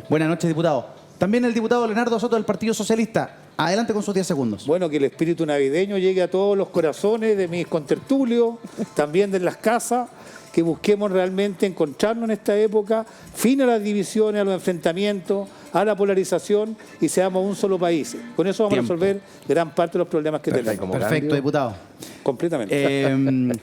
Buenas noches, diputado. También el diputado Leonardo Soto del Partido Socialista. Adelante con sus 10 segundos. Bueno, que el espíritu navideño llegue a todos los corazones de mis contertulios, también de las casas, que busquemos realmente encontrarnos en esta época, fin a las divisiones, a los enfrentamientos, a la polarización y seamos un solo país. Con eso vamos a resolver gran parte de los problemas que tenemos. Perfecto, diputado. Completamente.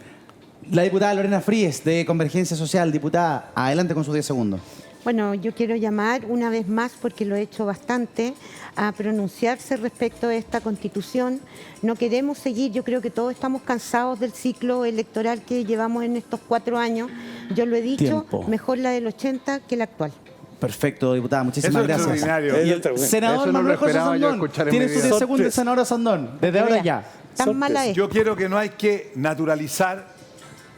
La diputada Lorena Fríes de Convergencia Social. Diputada, adelante con sus 10 segundos. Bueno, yo quiero llamar una vez más, porque lo he hecho bastante, a pronunciarse respecto a esta Constitución. No queremos seguir, yo creo que todos estamos cansados del ciclo electoral que llevamos en estos 4 años. Yo lo he dicho, mejor la del 80 que la actual. Perfecto, diputada, muchísimas gracias. Extraordinario. Y el senador Manuel José Sandón, tiene sus 10 segundos, senadora Sandón, desde ahora ya. Tan mala es. Yo quiero que no hay que naturalizar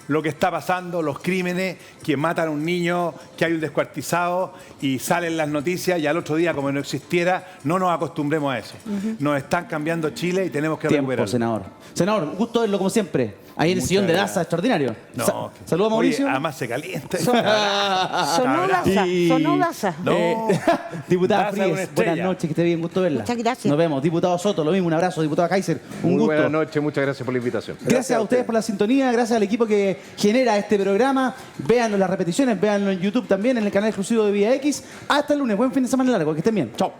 lo que está pasando, los crímenes, que matan a un niño, que hay un descuartizado y salen las noticias y al otro día, como no existiera, no nos acostumbremos a eso. Nos están cambiando Chile y tenemos que recuperarlo. Senador. Senador, gusto verlo como siempre. Ahí en el sillón de Daza, extraordinario. No. Saludos, Mauricio. Oye, además se calienta. Sonó Daza. No. Diputada Daza, Fríes, buenas noches, que esté bien, gusto verla. Muchas gracias. Nos vemos. Diputado Soto, lo mismo, un abrazo. Diputado Kaiser, un Muy gusto. buenas noches, muchas gracias por la invitación. Gracias a ustedes por la sintonía, gracias al equipo que genera este programa. Véanlo en las repeticiones, véanlo en YouTube también, en el canal exclusivo de Vía X. Hasta el lunes, buen fin de semana largo, que estén bien. Chao.